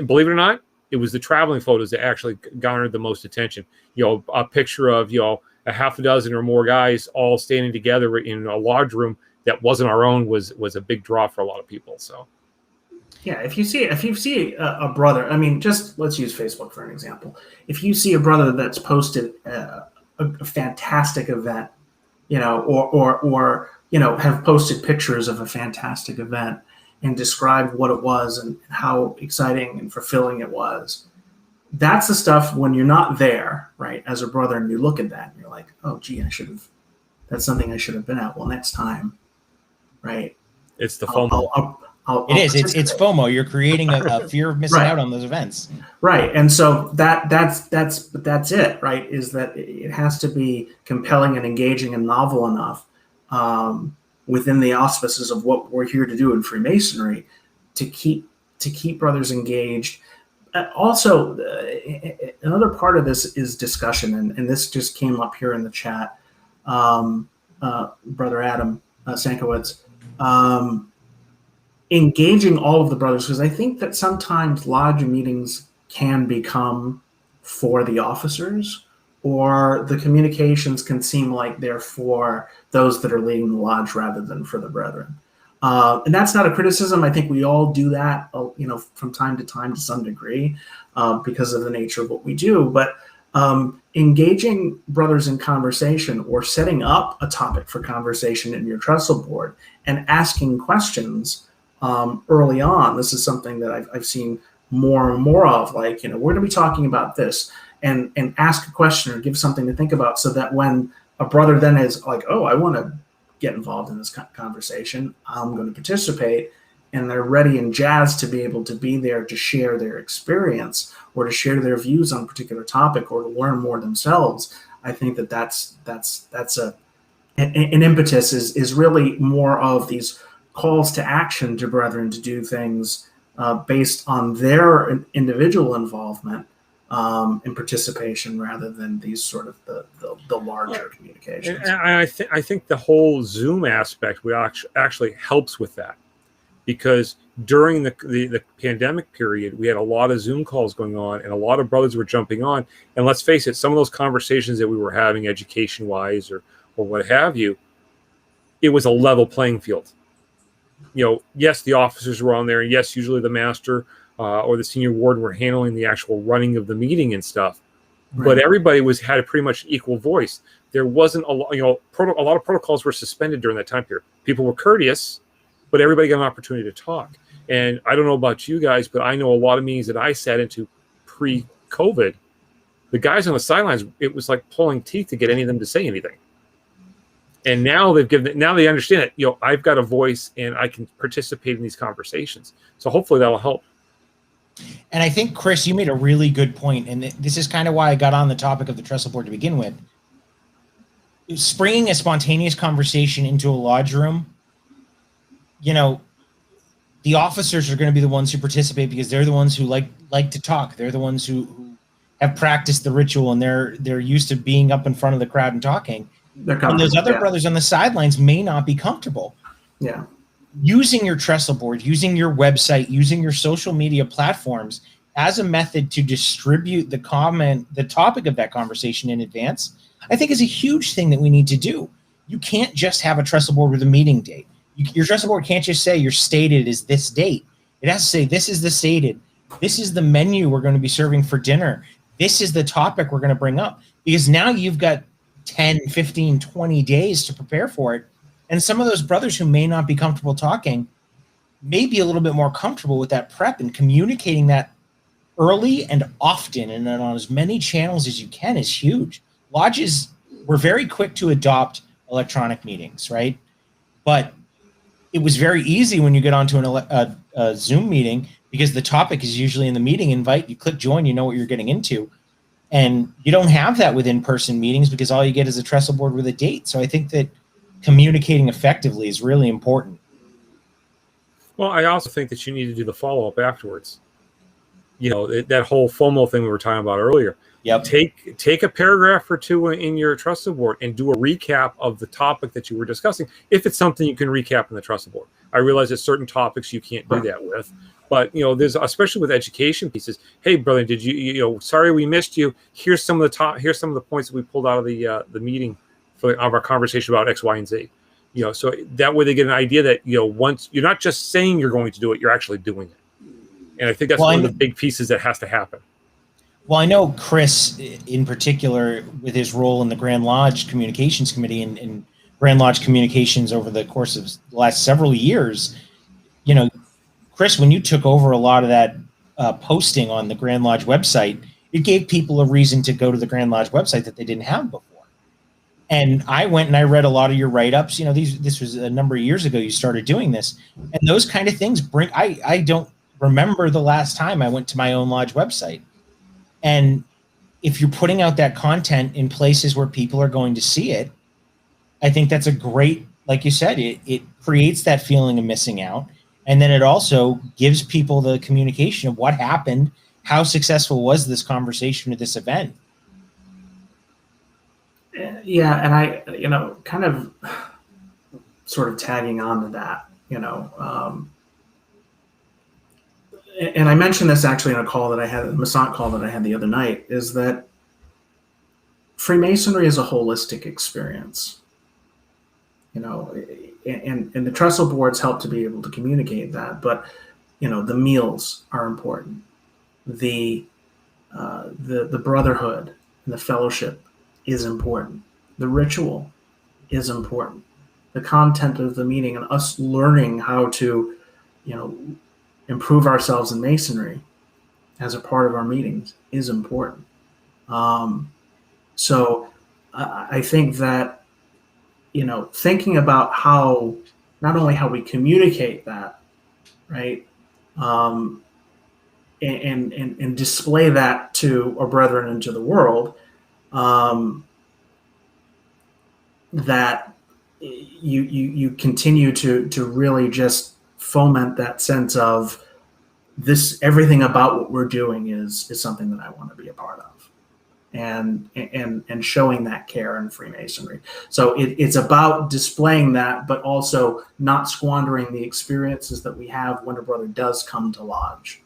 believe it or not, it was the traveling photos that actually garnered the most attention. A picture of a half a dozen or more guys all standing together in a lodge room that wasn't our own was a big draw for a lot of people. So. Yeah, if you see a brother, just let's use Facebook for an example. If you see a brother that's posted a fantastic event, or have posted pictures of a fantastic event and described what it was and how exciting and fulfilling it was, that's the stuff when you're not there, right, as a brother, and you look at that and you're like, oh, gee, that's something I should have been at. Well, next time, right? It's the FOMO. It's FOMO. You're creating a fear of missing out on those events. Right. And so that's it, right? Is that it has to be compelling and engaging and novel enough within the auspices of what we're here to do in Freemasonry to keep brothers engaged. Also, another part of this is discussion, and this just came up here in the chat. Brother Adam Sankowitz, engaging all of the brothers, because I think that sometimes lodge meetings can become for the officers, or the communications can seem like they're for those that are leading the lodge rather than for the brethren. And that's not a criticism. I think we all do that, from time to time to some degree, because of the nature of what we do. But engaging brothers in conversation, or setting up a topic for conversation in your trestle board and asking questions early on. This is something that I've seen more and more of, like, we're going to be talking about this, and ask a question or give something to think about, so that when a brother then is like, oh, I want to get involved in this conversation, I'm going to participate, and they're ready and jazzed to be able to be there to share their experience or to share their views on a particular topic or to learn more themselves. I think that's an impetus is really more of these calls to action to brethren to do things based on their individual involvement and participation, rather than these sort of the larger communications. And I think the whole Zoom aspect actually helps with that, because during the pandemic period, we had a lot of Zoom calls going on, and a lot of brothers were jumping on. And let's face it, some of those conversations that we were having education-wise or what have you, it was a level playing field. Yes, the officers were on there. Yes, usually the master or the senior warden were handling the actual running of the meeting and stuff. Right. But everybody had a pretty much equal voice. there wasn't a lot, a lot of protocols were suspended during that time period. People were courteous, but everybody got an opportunity to talk. And I don't know about you guys, but I know a lot of meetings that I sat into pre-COVID, the guys on the sidelines, it was like pulling teeth to get any of them to say anything. And now they understand that, I've got a voice and I can participate in these conversations. So hopefully that'll help. And I think, Chris, you made a really good point. And this is kind of why I got on the topic of the trestle board to begin with. Springing a spontaneous conversation into a lodge room, the officers are going to be the ones who participate because they're the ones who like to talk. They're the ones who have practiced the ritual, and they're used to being up in front of the crowd and talking. And those other brothers on the sidelines may not be comfortable. Yeah. Using your trestle board, using your website, using your social media platforms as a method to distribute the topic of that conversation in advance, I think is a huge thing that we need to do. You can't just have a trestle board with a meeting date. Your trestle board can't just say your stated is this date. It has to say this is the stated. This is the menu we're going to be serving for dinner. This is the topic we're going to bring up. Because now you've got 10, 15, 20 days to prepare for it. And some of those brothers who may not be comfortable talking may be a little bit more comfortable with that prep, and communicating that early and often and then on as many channels as you can is huge. Lodges were very quick to adopt electronic meetings, right? But it was very easy when you get onto a Zoom meeting, because the topic is usually in the meeting invite. You click join, you know what you're getting into. And you don't have that with in-person meetings because all you get is a trestle board with a date. So I think that communicating effectively is really important. Well, I also think that you need to do the follow-up afterwards. That whole FOMO thing we were talking about earlier. Yep. Take a paragraph or two in your trestle board and do a recap of the topic that you were discussing, if it's something you can recap in the trestle board. I realize that certain topics you can't do that with, but there's, especially with education pieces. Hey, brother, did you sorry we missed you. Here's some of the points that we pulled out of the meeting of our conversation about X, Y, and Z. So that way they get an idea that once you're not just saying you're going to do it, you're actually doing it. And I think that's one of the big pieces that has to happen. Well, I know Chris, in particular, with his role in the Grand Lodge Communications Committee and Grand Lodge Communications over the course of the last several years, Chris, when you took over a lot of that posting on the Grand Lodge website, it gave people a reason to go to the Grand Lodge website that they didn't have before. And I went and I read a lot of your write-ups. This was a number of years ago you started doing this. And those kind of things I don't remember the last time I went to my own lodge website. And if you're putting out that content in places where people are going to see it, I think that's a great, like you said, it creates that feeling of missing out. And then it also gives people the communication of what happened, how successful was this conversation or this event. Yeah, and I, kind of sort of tagging on to that, and I mentioned this actually in a call that I had, a Masonic call that I had the other night, is that Freemasonry is a holistic experience, and the trestle boards help to be able to communicate that. But, the meals are important. The brotherhood and the fellowship is important. The ritual is important. The content of the meeting and us learning how to, improve ourselves in Masonry as a part of our meetings is important. So I think that, thinking about how, not only how we communicate that, right, and display that to our brethren and to the world, that you continue to really just foment that sense of this, everything about what we're doing is something that I want to be a part of, and showing that care in Freemasonry. So it's about displaying that, but also not squandering the experiences that we have when a brother does come to lodge.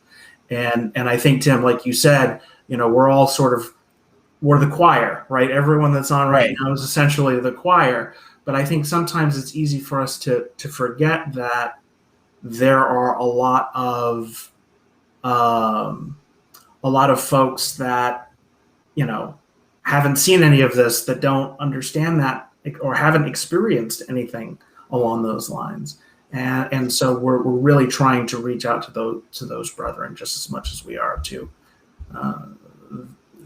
And I think, Tim, like you said, we're all we're the choir, right? Everyone that's on right now is essentially the choir. But I think sometimes it's easy for us to forget that there are a lot of folks that, haven't seen any of this, that don't understand that or haven't experienced anything along those lines. And so we're really trying to reach out to those brethren just as much as we are to.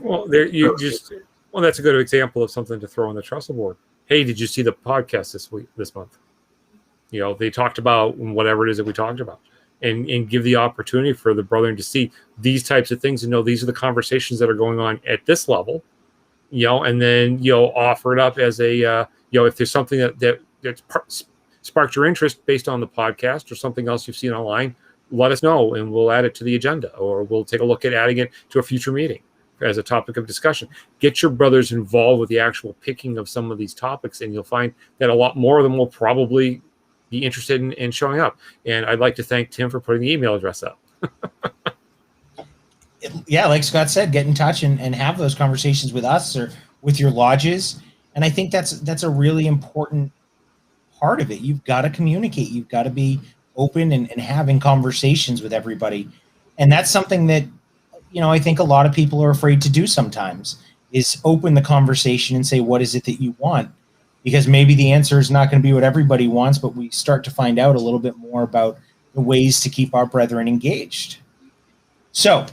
Well, that's a good example of something to throw on the trestle board. Hey, did you see the podcast this month? They talked about whatever it is that we talked about, and give the opportunity for the brethren to see these types of things and know these are the conversations that are going on at this level, and then offer it up as a if there's something that sparked your interest based on the podcast or something else you've seen online, let us know and we'll add it to the agenda, or we'll take a look at adding it to a future meeting as a topic of discussion. Get your brothers involved with the actual picking of some of these topics, and you'll find that a lot more of them will probably be interested in showing up. And I'd like to thank Tim for putting the email address up. Yeah, like Scott said, get in touch and have those conversations with us or with your lodges. And I think that's a really important part of it. You've got to communicate. You've got to be open and having conversations with everybody. And that's something that, I think a lot of people are afraid to do sometimes, is open the conversation and say, what is it that you want? Because maybe the answer is not going to be what everybody wants, but we start to find out a little bit more about the ways to keep our brethren engaged. So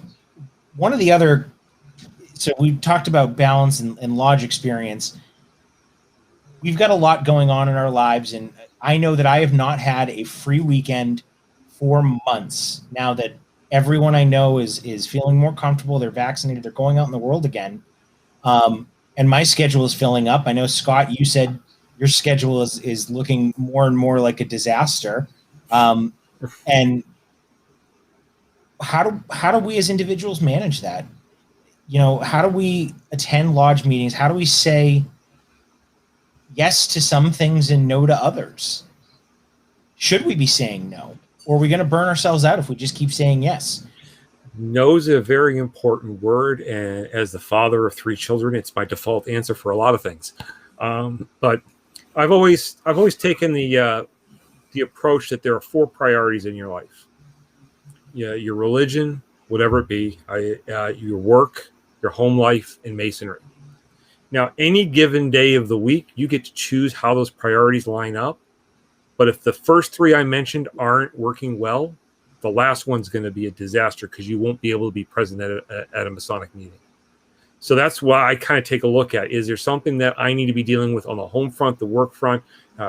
we talked about balance and lodge experience. We've got a lot going on in our lives, and I know that I have not had a free weekend for months now that everyone I know is feeling more comfortable. They're vaccinated. They're going out in the world again. And my schedule is filling up. I know, Scott, you said your schedule is looking more and more like a disaster. And how do we as individuals manage that? How do we attend lodge meetings? How do we say yes to some things and no to others? Should we be saying no? Or are we going to burn ourselves out if we just keep saying yes? No is a very important word, and as the father of 3 children, it's my default answer for a lot of things. But I've always taken the approach that there are 4 priorities in your life. Your religion, whatever it be, your work, your home life, and masonry. Now, any given day of the week, you get to choose how those priorities line up. But if the first 3 I mentioned aren't working well, the last one's going to be a disaster because you won't be able to be present at a Masonic meeting. So that's why I kind of take a look at, is there something that I need to be dealing with on the home front, the work front,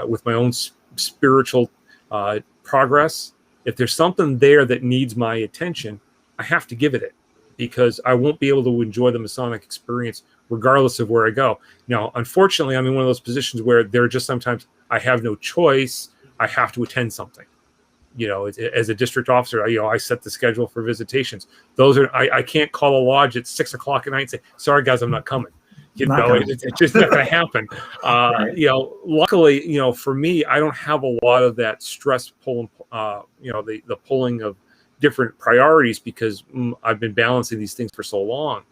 with my own spiritual progress? If there's something there that needs my attention, I have to give it, because I won't be able to enjoy the Masonic experience regardless of where I go. Now, unfortunately, I'm in one of those positions where there are just sometimes I have no choice. I have to attend something. As a district officer, I set the schedule for visitations. Those are, I can't call a lodge at 6:00 at night and say, sorry guys, I'm not coming. It's just not going to happen. Right. Luckily, for me, I don't have a lot of that stress pulling, the pulling of different priorities, because I've been balancing these things for so long,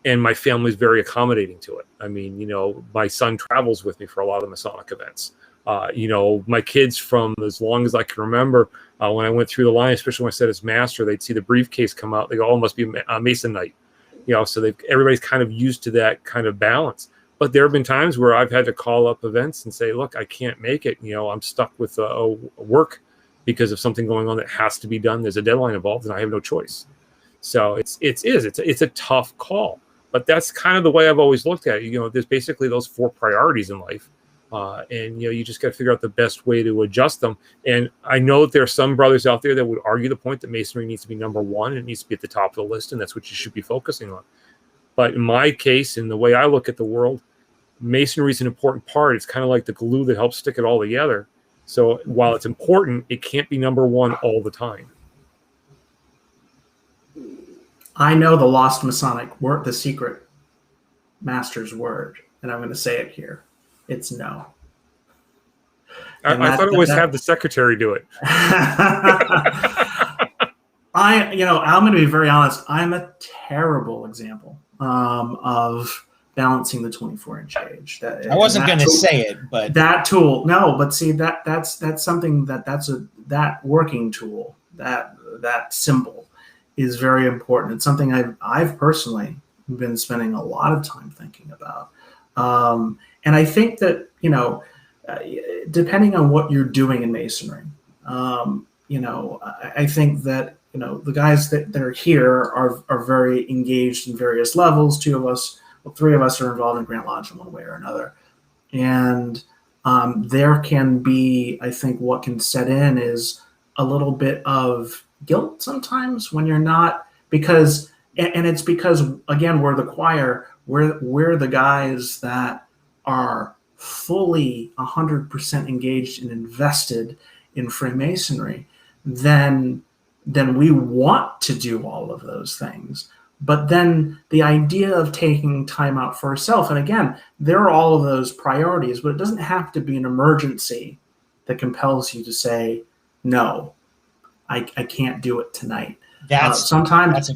and my family's very accommodating to it. I mean, my son travels with me for a lot of the Masonic events. My kids, from as long as I can remember, when I went through the line, especially when I said as master, they'd see the briefcase come out. They go, oh, it must be Mason night. So everybody's kind of used to that kind of balance. But there have been times where I've had to call up events and say, look, I can't make it. I'm stuck with work because of something going on that has to be done. There's a deadline involved and I have no choice. So it's a tough call, but that's kind of the way I've always looked at it. There's basically those 4 priorities in life. And you just got to figure out the best way to adjust them. And I know that there are some brothers out there that would argue the point that masonry needs to be number 1. It needs to be at the top of the list, and that's what you should be focusing on. But in my case, in the way I look at the world, masonry is an important part. It's kind of like the glue that helps stick it all together. So while it's important, it can't be number 1 all the time. I know the lost Masonic word, the secret master's word, and I'm going to say it here. It's no. I thought it was have the secretary do it. I'm going to be very honest. I'm a terrible example of balancing the 24-inch gauge. I wasn't going to say it, but that tool. No, but see that's something that working tool, that symbol is very important. It's something I've personally been spending a lot of time thinking about. And I think that, depending on what you're doing in Masonry, I think that, the guys that are here are very engaged in various levels. Three of us are involved in Grant Lodge in one way or another. And there can be, I think what can set in is a little bit of guilt sometimes when you're not, and it's because, again, we're the choir, we're the guys that are fully 100% engaged and invested in Freemasonry, then we want to do all of those things. But then the idea of taking time out for ourselves, and again, there are all of those priorities, but it doesn't have to be an emergency that compels you to say, no, I can't do it tonight. Sometimes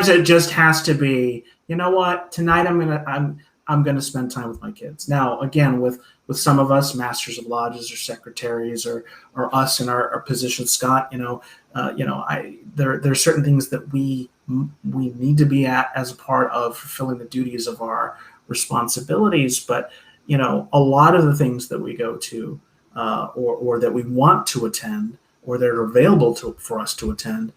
it just has to be, you know what, tonight I'm gonna spend time with my kids. Now, again, with some of us, masters of lodges or secretaries or us in our position, Scott, there's certain things that we need to be at as a part of fulfilling the duties of our responsibilities. But, a lot of the things that we go to or that we want to attend or that are available for us to attend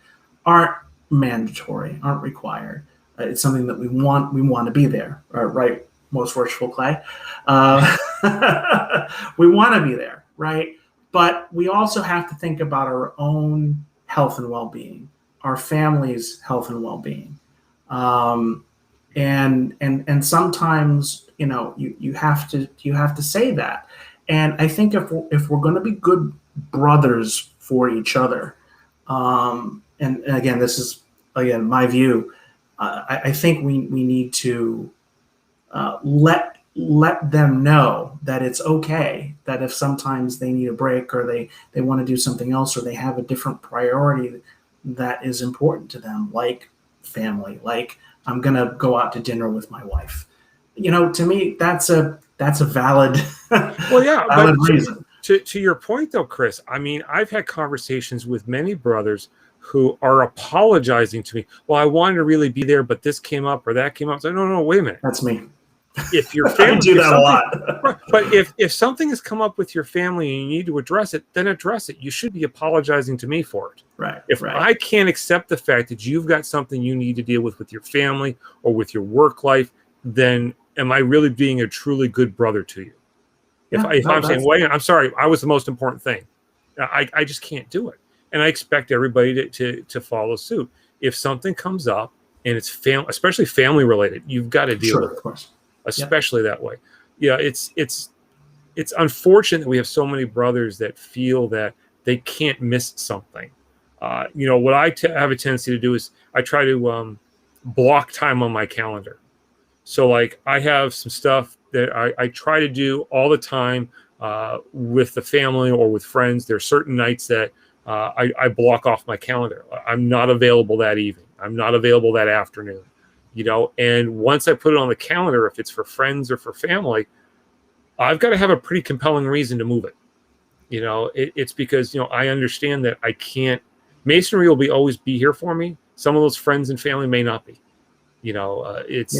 aren't mandatory, aren't required. It's something that we want to be there, right? Most worshipful Clay. We want to be there, right? But we also have to think about our own health and well-being, our family's health and well-being. And sometimes, you have to say that. And I think if we're going to be good brothers for each other, and again, this is my view, I think we need to let them know that it's okay, that if sometimes they need a break or they want to do something else or they have a different priority that is important to them, like family, like I'm going to go out to dinner with my wife. To me, that's a valid, valid reason. To your point though, Chris, I mean, I've had conversations with many brothers who are apologizing to me. Well, I wanted to really be there, but this came up or that came up. So no, wait a minute. That's me. If your family, I do that a lot. But if something has come up with your family and you need to address it, then address it. You should be apologizing to me for it. Right. If I can't accept the fact that you've got something you need to deal with your family or with your work life, then am I really being a truly good brother to you? If I'm saying, well, I'm sorry, I was the most important thing. I just can't do it. And I expect everybody to follow suit. If something comes up and it's especially family related, you've got to deal with it. Of course. Especially that way. Yeah, it's unfortunate that we have so many brothers that feel that they can't miss something. What I have a tendency to do is I try to block time on my calendar. So like I have some stuff that I try to do all the time with the family or with friends. There are certain nights that I block off my calendar. I'm not available that evening. I'm not available that afternoon. And once I put it on the calendar, if it's for friends or for family, I've got to have a pretty compelling reason to move it. It's because, I understand that I can't, Masonry will always be here for me. Some of those friends and family may not be, it's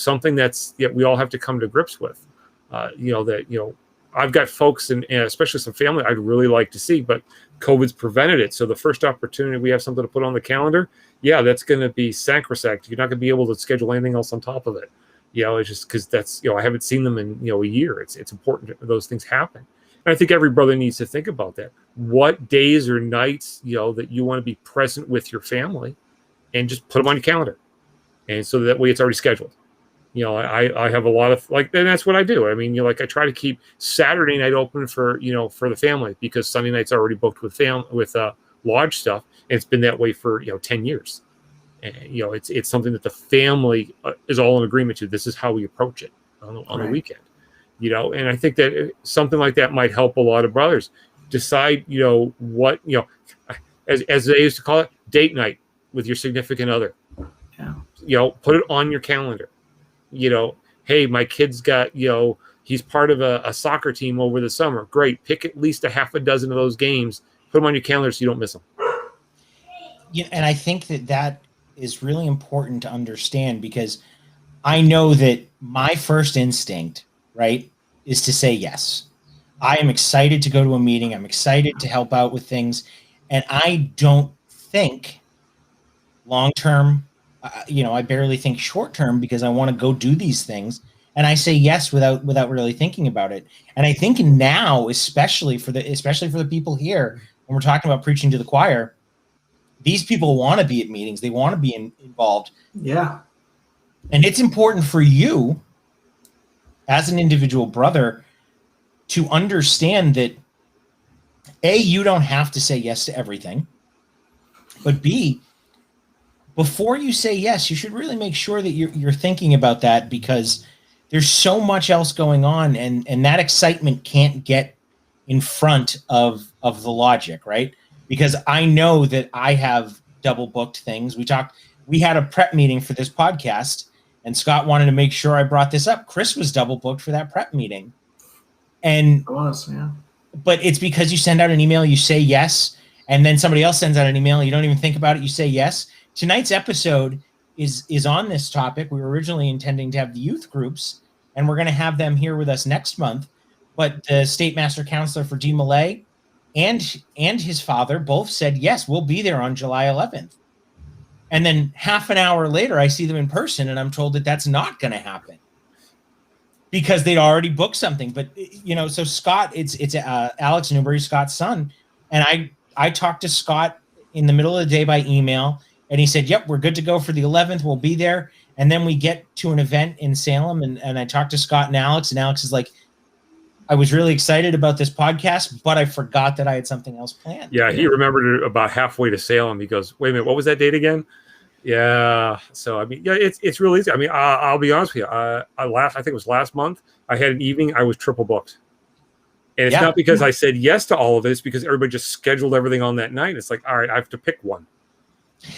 something that we all have to come to grips with, I've got folks and especially some family I'd really like to see, but COVID's prevented it. So the first opportunity we have something to put on the calendar, that's going to be sacrosanct. You're not going to be able to schedule anything else on top of it. It's just because that's, I haven't seen them in, a year. It's important that those things happen. And I think every brother needs to think about that. What days or nights, that you want to be present with your family and just put them on your calendar. And so that way it's already scheduled. I have a lot of and that's what I do. I mean, I try to keep Saturday night open for the family because Sunday night's already booked with lodge stuff. And it's been that way for, 10 years. And, it's something that the family is all in agreement to. This is how we approach it on the weekend, and I think that something like that might help a lot of brothers decide, what, as they used to call it, date night with your significant other. Yeah. Put it on your calendar. Hey, my kid's got, he's part of a soccer team over the summer. Great. Pick at least a half a dozen of those games, put them on your calendar so you don't miss them. Yeah. And I think that is really important to understand because I know that my first instinct, right, is to say yes. I am excited to go to a meeting. I'm excited to help out with things. And I don't think long term, I barely think short term because I want to go do these things. And I say yes without really thinking about it. And I think now, especially for the people here, when we're talking about preaching to the choir, these people want to be at meetings. They want to be involved. Yeah. And it's important for you as an individual brother to understand that A, you don't have to say yes to everything, but B, before you say yes, you should really make sure that you're thinking about that, because there's so much else going on, and that excitement can't get in front of the logic, right? Because I know that I have double booked things. We had a prep meeting for this podcast, and Scott wanted to make sure I brought this up. Chris was double booked for that prep meeting. And It was, yeah. But it's because you send out an email, you say yes, and then somebody else sends out an email, you don't even think about it, you say yes. Tonight's episode is on this topic. We were originally intending to have the youth groups, and we're going to have them here with us next month. But the state master counselor for DeMolay and his father both said, yes, we'll be there on July 11th. And then half an hour later, I see them in person, and I'm told that that's not going to happen because they'd already booked something. But, so Scott, it's Alex Newbury, Scott's son. And I talked to Scott in the middle of the day by email, and he said, yep, we're good to go for the 11th. We'll be there. And then we get to an event in Salem, and I talked to Scott and Alex is like, I was really excited about this podcast, but I forgot that I had something else planned. Yeah, he remembered it about halfway to Salem. He goes, wait a minute, what was that date again? Yeah. So, I mean, yeah, it's really easy. I mean, I'll be honest with you. I think it was last month, I had an evening, I was triple booked. And it's not because I said yes to all of it. It's because everybody just scheduled everything on that night. It's like, all right, I have to pick one.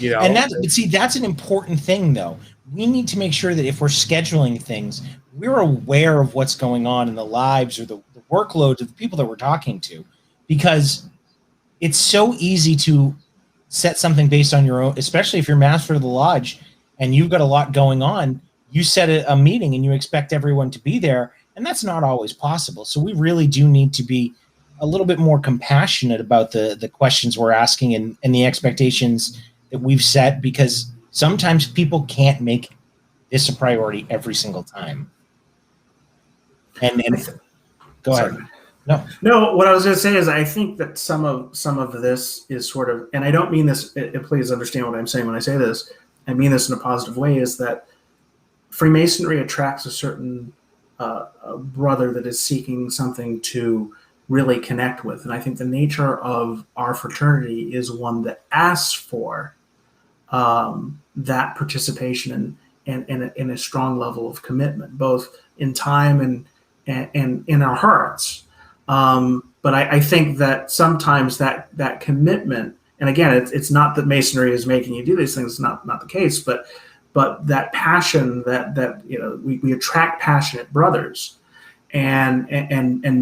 And that's an important thing, though. We need to make sure that if we're scheduling things, we're aware of what's going on in the lives or the workloads of the people that we're talking to, because it's so easy to set something based on your own, especially if you're master of the lodge and you've got a lot going on. You set a meeting and you expect everyone to be there, and that's not always possible. So we really do need to be a little bit more compassionate about the questions we're asking and the expectations that we've set, because sometimes people can't make this a priority every single time. And go ahead. No, what I was going to say is I think that some of this is sort of, and I don't mean this, please understand what I'm saying when I say this, I mean this in a positive way, is that Freemasonry attracts a certain brother that is seeking something to really connect with. And I think the nature of our fraternity is one that asks for that participation and in a strong level of commitment, both in time and in our hearts. But I think that sometimes that commitment, and again, it's not that Masonry is making you do these things, it's not the case, but that passion that we attract passionate brothers and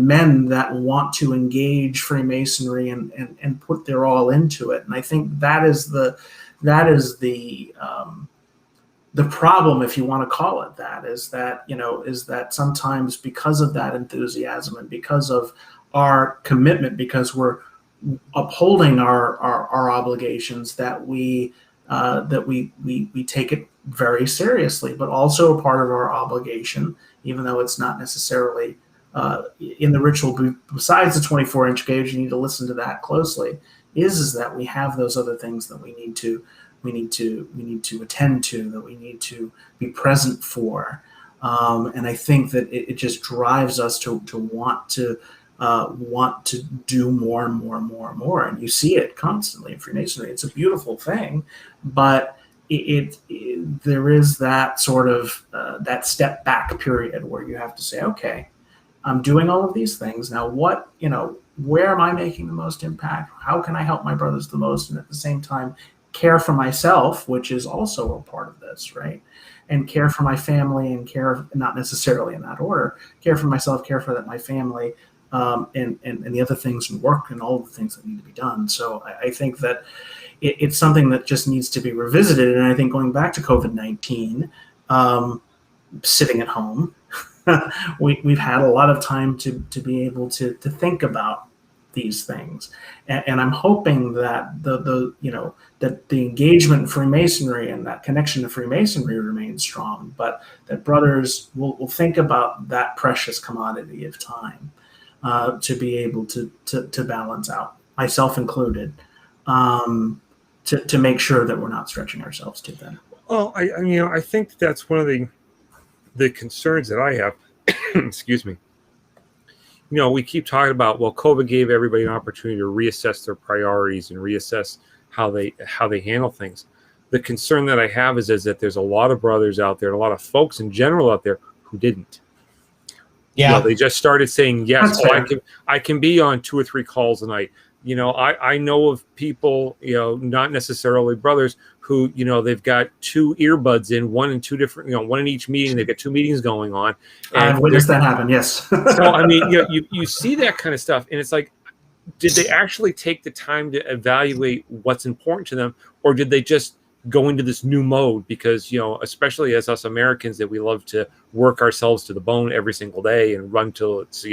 men that want to engage Freemasonry and put their all into it. And I think that is the problem, if you want to call it that, is that sometimes because of that enthusiasm and because of our commitment, because we're upholding our obligations, that we take it very seriously. But also a part of our obligation, even though it's not necessarily in the ritual, besides the 24-inch gauge, you need to listen to that closely, is that we have those other things that we need to attend to, that we need to be present for. And I think that it just drives us to want to do more and more and more and more. And you see it constantly in Freemasonry. It's a beautiful thing, but there is that sort of that step back period where you have to say, okay, I'm doing all of these things now. Where am I making the most impact? How can I help my brothers the most? And at the same time, care for myself, which is also a part of this, right? And care for my family, and care, not necessarily in that order, care for myself, care for my family, and the other things, and work, and all of the things that need to be done. So I think that it's something that just needs to be revisited. And I think going back to COVID-19, sitting at home. We've had a lot of time to be able to think about these things, and I'm hoping that that the engagement in Freemasonry and that connection to Freemasonry remains strong, but that brothers will think about that precious commodity of time to be able to balance out, myself included, to make sure that we're not stretching ourselves too thin. Well, I think that's one of the concerns that I have. Excuse me. We keep talking about, well, COVID gave everybody an opportunity to reassess their priorities and reassess how they handle things. The concern that I have is that there's a lot of brothers out there, and a lot of folks in general out there who didn't. Yeah, they just started saying yes. I can be on 2 or 3 calls a night. I know of people, not necessarily brothers, who, they've got 2 earbuds in, one in 2 different, one in each meeting. They've got 2 meetings going on. I've witnessed that happen. Yes. So, you see that kind of stuff, and it's like, did they actually take the time to evaluate what's important to them, or did they just go into this new mode? Because, especially as us Americans, that we love to work ourselves to the bone every single day and run till it's,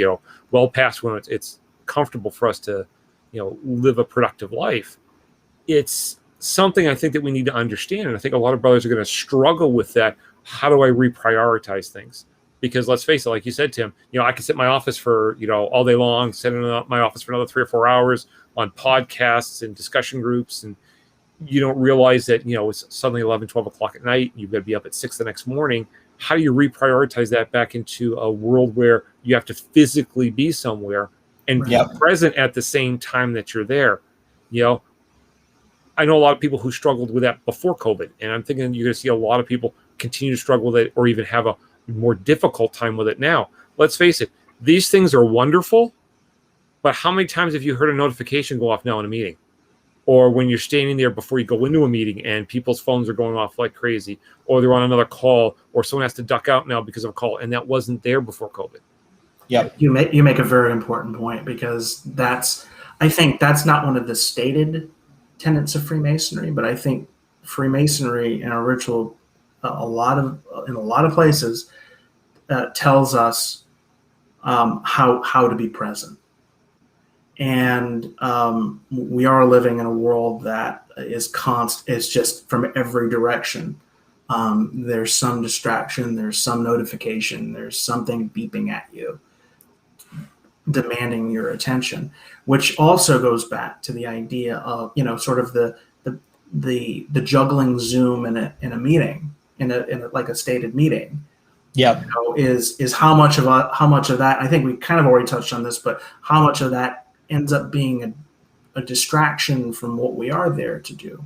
well past when it's comfortable for us to, live a productive life. It's something I think that we need to understand. And I think a lot of brothers are going to struggle with that. How do I reprioritize things? Because let's face it, like you said, Tim, I can sit in my office for, all day long, sit in my office for another 3 or 4 hours on podcasts and discussion groups. And you don't realize that, it's suddenly 11, 12 o'clock at night. You've got to be up at 6 the next morning. How do you reprioritize that back into a world where you have to physically be somewhere and be present at the same time that you're there? I know a lot of people who struggled with that before COVID, and I'm thinking you're going to see a lot of people continue to struggle with it or even have a more difficult time with it now. Let's face it, these things are wonderful, but how many times have you heard a notification go off now in a meeting? Or when you're standing there before you go into a meeting and people's phones are going off like crazy, or they're on another call, or someone has to duck out now because of a call, and that wasn't there before COVID. Yep. You make a very important point, because I think that's not one of the stated tenets of Freemasonry, but I think Freemasonry and our ritual, in a lot of places, tells us how to be present. And we are living in a world that is just from every direction. There's some distraction, there's some notification, there's something beeping at you, demanding your attention, which also goes back to the idea of, sort of the juggling Zoom in a meeting, in a like a stated meeting. Yeah. Is how much of that, I think we kind of already touched on this, but how much of that ends up being a distraction from what we are there to do.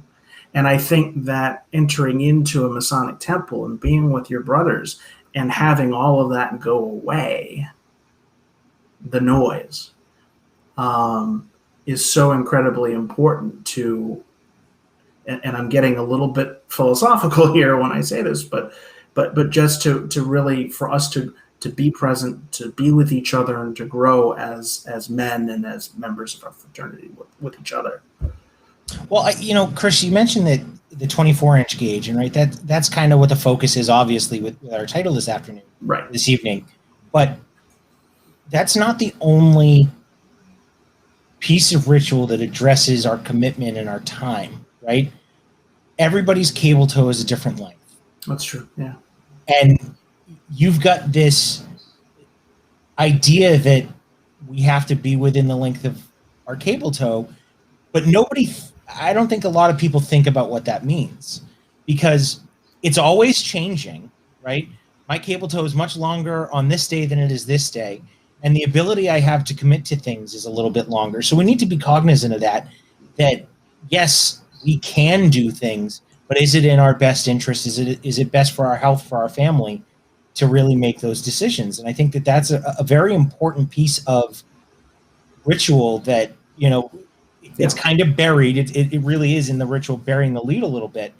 And I think that entering into a Masonic temple and being with your brothers and having all of that go away, the noise, is so incredibly important to, and I'm getting a little bit philosophical here when I say this, but just to really, for us to be present, to be with each other, and to grow as men and as members of our fraternity with each other. Well, Chris, you mentioned that the 24-inch gauge, and that's kind of what the focus is, obviously, with our title this afternoon, right, this evening. But that's not the only piece of ritual that addresses our commitment and our time, right? Everybody's cable toe is a different length. That's true, yeah. And you've got this idea that we have to be within the length of our cable toe, but I don't think a lot of people think about what that means, because it's always changing, right? My cable toe is much longer on this day than it is this day, and the ability I have to commit to things is a little bit longer. So we need to be cognizant of that yes, we can do things, but is it in our best interest? Is it best for our health, for our family, to really make those decisions? And I think that that's a very important piece of ritual that, it's kind of buried. It really is in the ritual, burying the lead a little bit.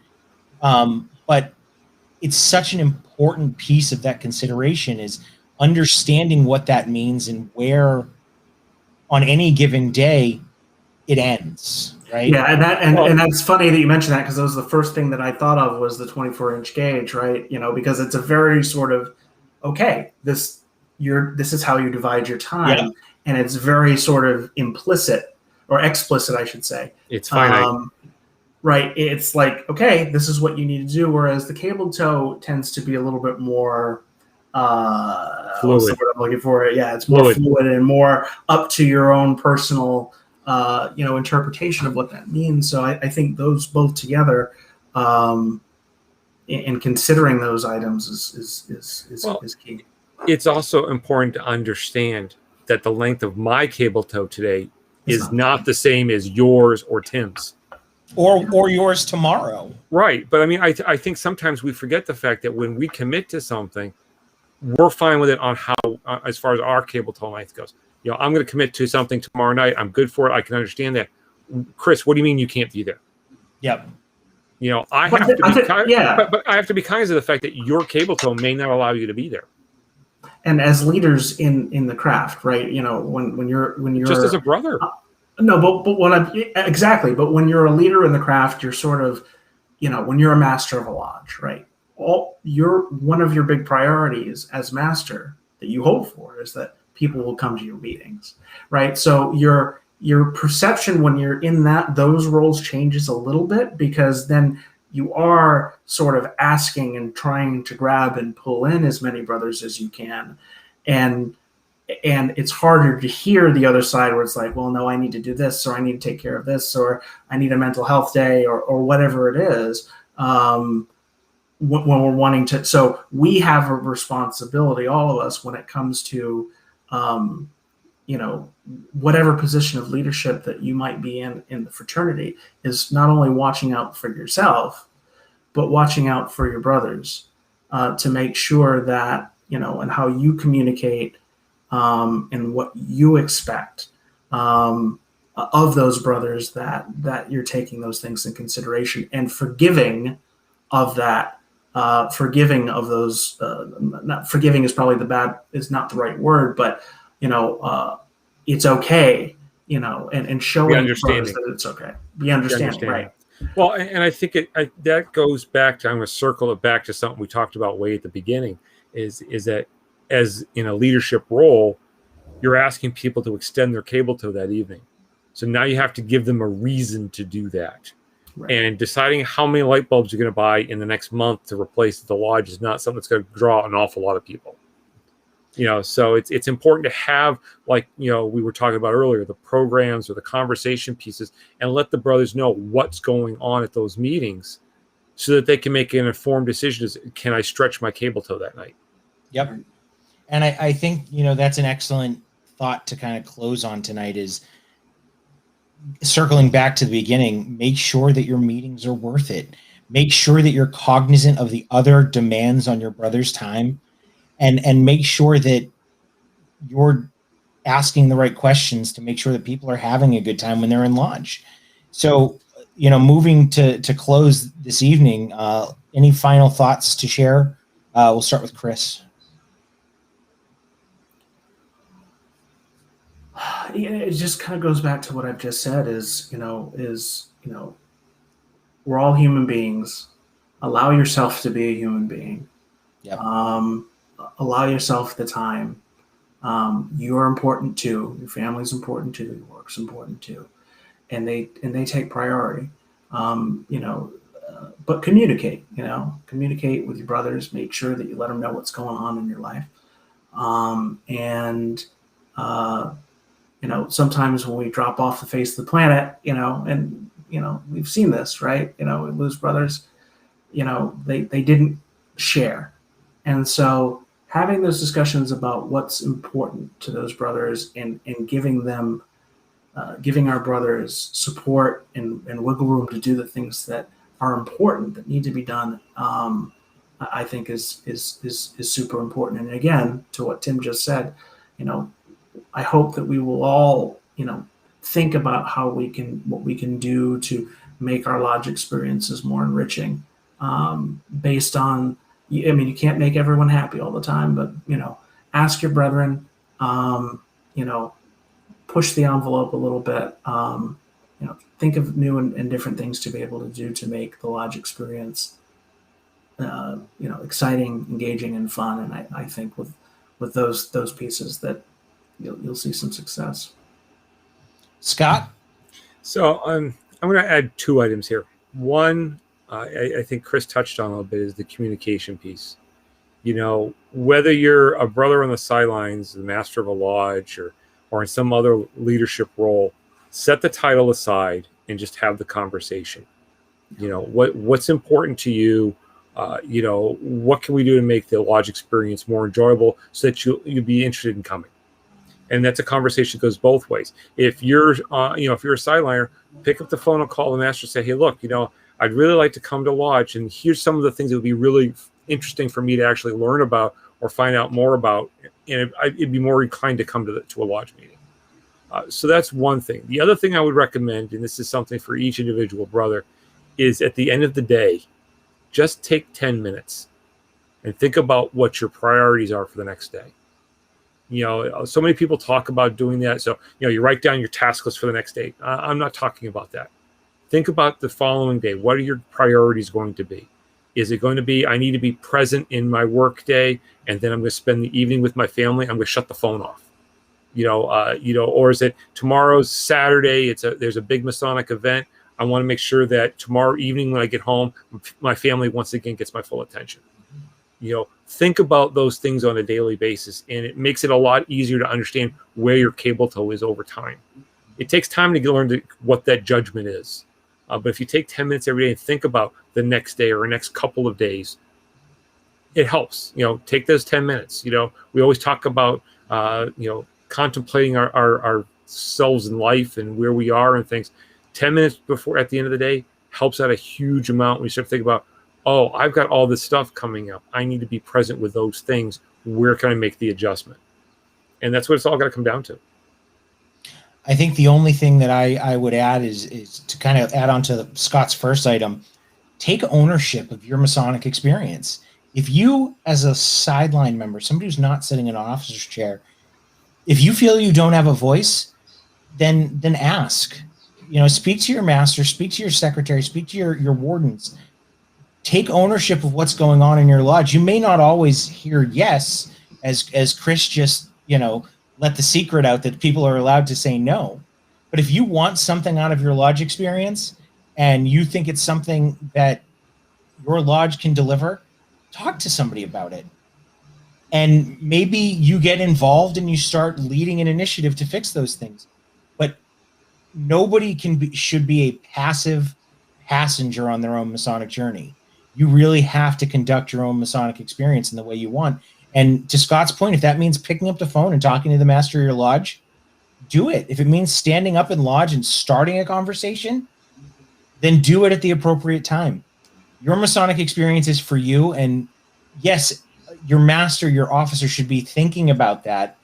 But it's such an important piece of that consideration, is understanding what that means and where on any given day it ends. right? Yeah, and that's funny that you mentioned that, because that was the first thing that I thought of was the 24-inch gauge, right? Because it's a very sort of, okay, this is how you divide your time, Yeah. and it's very sort of implicit or explicit, I should say. It's finite. Right. It's like, okay, this is what you need to do. Whereas the cable tow tends to be a little bit more what's the word I'm looking for? Yeah, it's more fluid and more up to your own personal interpretation of what that means. So I think those both together, in considering those items is key. It's also important to understand that the length of my cable tow today is not the same as yours or Tim's. Or yours tomorrow. Right. But I mean, I think sometimes we forget the fact that when we commit to something, we're fine with it on how, as far as our cable tow length goes. I'm going to commit to something tomorrow night. I'm good for it. I can understand that. Chris, what do you mean you can't be there? Yep. I have to be but I have to be cognizant of the fact that your cable tow may not allow you to be there. And as leaders in the craft, right? When you're just as a brother. No, but but when you're a leader in the craft, you're sort of, when you're a master of a lodge, right? One of your big priorities as master that you hope for is that people will come to your meetings, right? So your perception when you're in those roles changes a little bit, because then you are sort of asking and trying to grab and pull in as many brothers as you can, and it's harder to hear the other side where it's like, well, no, I need to do this, or I need to take care of this, or I need a mental health day, or whatever it is. When we're wanting to, so we have a responsibility, all of us, when it comes to, whatever position of leadership that you might be in the fraternity, is not only watching out for yourself, but watching out for your brothers, to make sure that, and how you communicate, and what you expect of those brothers, that you're taking those things in consideration and forgiving of that, forgiving of those. Not forgiving is probably is not the right word, but it's okay, and showing brothers that it's okay. Be understanding, right? Well, and I think that goes back to, I'm going to circle it back to something we talked about way at the beginning, is that as in a leadership role, you're asking people to extend their cable tow that evening. So now you have to give them a reason to do that. Right. And deciding how many light bulbs you're going to buy in the next month to replace the lodge is not something that's going to draw an awful lot of people. So it's important to have, like, we were talking about earlier, the programs or the conversation pieces, and let the brothers know what's going on at those meetings so that they can make an informed decision. Is, can I stretch my cable tow that night? Yep. And I think, that's an excellent thought to kind of close on tonight, is circling back to the beginning. Make sure that your meetings are worth it. Make sure that you're cognizant of the other demands on your brother's time, and make sure that you're asking the right questions to make sure that people are having a good time when they're in lodge. So, moving to close this evening, any final thoughts to share? We'll start with Chris. It just kind of goes back to what I've just said, we're all human beings. Allow yourself to be a human being. Yep. Allow yourself the time. You are important too. Your family's important too. Your work's important too, and they take priority. But communicate. Communicate with your brothers. Make sure that you let them know what's going on in your life. Sometimes when we drop off the face of the planet, we've seen this, right? We lose brothers, they didn't share. And so having those discussions about what's important to those brothers, and giving them, giving our brothers support and wiggle room to do the things that are important, that need to be done, I think is super important. And again, to what Tim just said, I hope that we will all, think about what we can do to make our lodge experiences more enriching, based on, you can't make everyone happy all the time, but, ask your brethren, push the envelope a little bit, think of new and different things to be able to do to make the lodge experience, exciting, engaging, and fun. And I think with those pieces that you'll see some success. Scott? So I'm going to add 2 items here. One, I think Chris touched on a little bit, is the communication piece. Whether you're a brother on the sidelines, the master of a lodge, or in some other leadership role, set the title aside and just have the conversation. What's important to you? What can we do to make the lodge experience more enjoyable so that you'll be interested in coming? And that's a conversation that goes both ways. If you're if you're a sideliner, pick up the phone and call the master and say, hey, look, I'd really like to come to lodge, and here's some of the things that would be really interesting for me to actually learn about or find out more about, and it'd be more inclined to come to a lodge meeting. So that's one thing. The other thing I would recommend, and this is something for each individual brother, is at the end of the day, just take 10 minutes and think about what your priorities are for the next day. So many people talk about doing that. So, you write down your task list for the next day. I'm not talking about that. Think about the following day. What are your priorities going to be? Is it going to be, I need to be present in my work day, and then I'm going to spend the evening with my family? I'm going to shut the phone off. Or is it tomorrow's Saturday? There's a big Masonic event. I want to make sure that tomorrow evening when I get home, my family once again gets my full attention. Think about those things on a daily basis, and it makes it a lot easier to understand where your cable toe is over time. It takes time to learn what that judgment is. But if you take 10 minutes every day and think about the next day or the next couple of days, it helps. Take those 10 minutes. We always talk about, contemplating ourselves in life and where we are and things. 10 minutes at the end of the day helps out a huge amount when you start to think about, oh, I've got all this stuff coming up. I need to be present with those things. Where can I make the adjustment? And that's what it's all got to come down to. I think the only thing that I would add is to kind of add on to Scott's first item, take ownership of your Masonic experience. If you, as a sideline member, somebody who's not sitting in an officer's chair, if you feel you don't have a voice, then ask. Speak to your master, speak to your secretary, speak to your wardens. Take ownership of what's going on in your lodge. You may not always hear yes, as Chris just, let the secret out that people are allowed to say no. But if you want something out of your lodge experience and you think it's something that your lodge can deliver, talk to somebody about it. And maybe you get involved and you start leading an initiative to fix those things. But nobody should be a passive passenger on their own Masonic journey. You really have to conduct your own Masonic experience in the way you want. And to Scott's point, if that means picking up the phone and talking to the master of your lodge, do it. If it means standing up in lodge and starting a conversation, then do it at the appropriate time. Your Masonic experience is for you. And yes, your master, your officer should be thinking about that,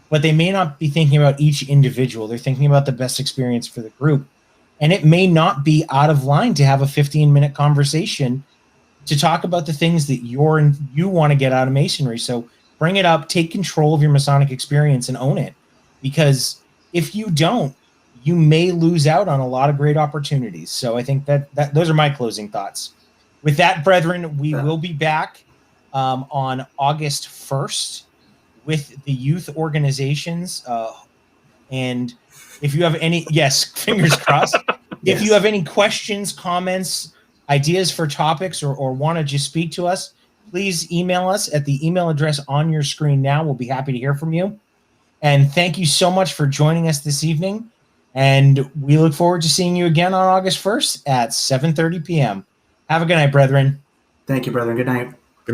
but they may not be thinking about each individual. They're thinking about the best experience for the group. And it may not be out of line to have a 15-minute conversation to talk about the things that you want to get out of Masonry. So bring it up, take control of your Masonic experience and own it. Because if you don't, you may lose out on a lot of great opportunities. So I think that those are my closing thoughts. With that, brethren, we will be back on August 1st with the youth organizations. And if you have any, yes, fingers crossed. If you have any questions, comments, ideas for topics, or want to just speak to us, please email us at the email address on your screen now. We'll be happy to hear from you. And thank you so much for joining us this evening. And we look forward to seeing you again on August 1st at 7:30 p.m. Have a good night, brethren. Thank you, brethren. Good night.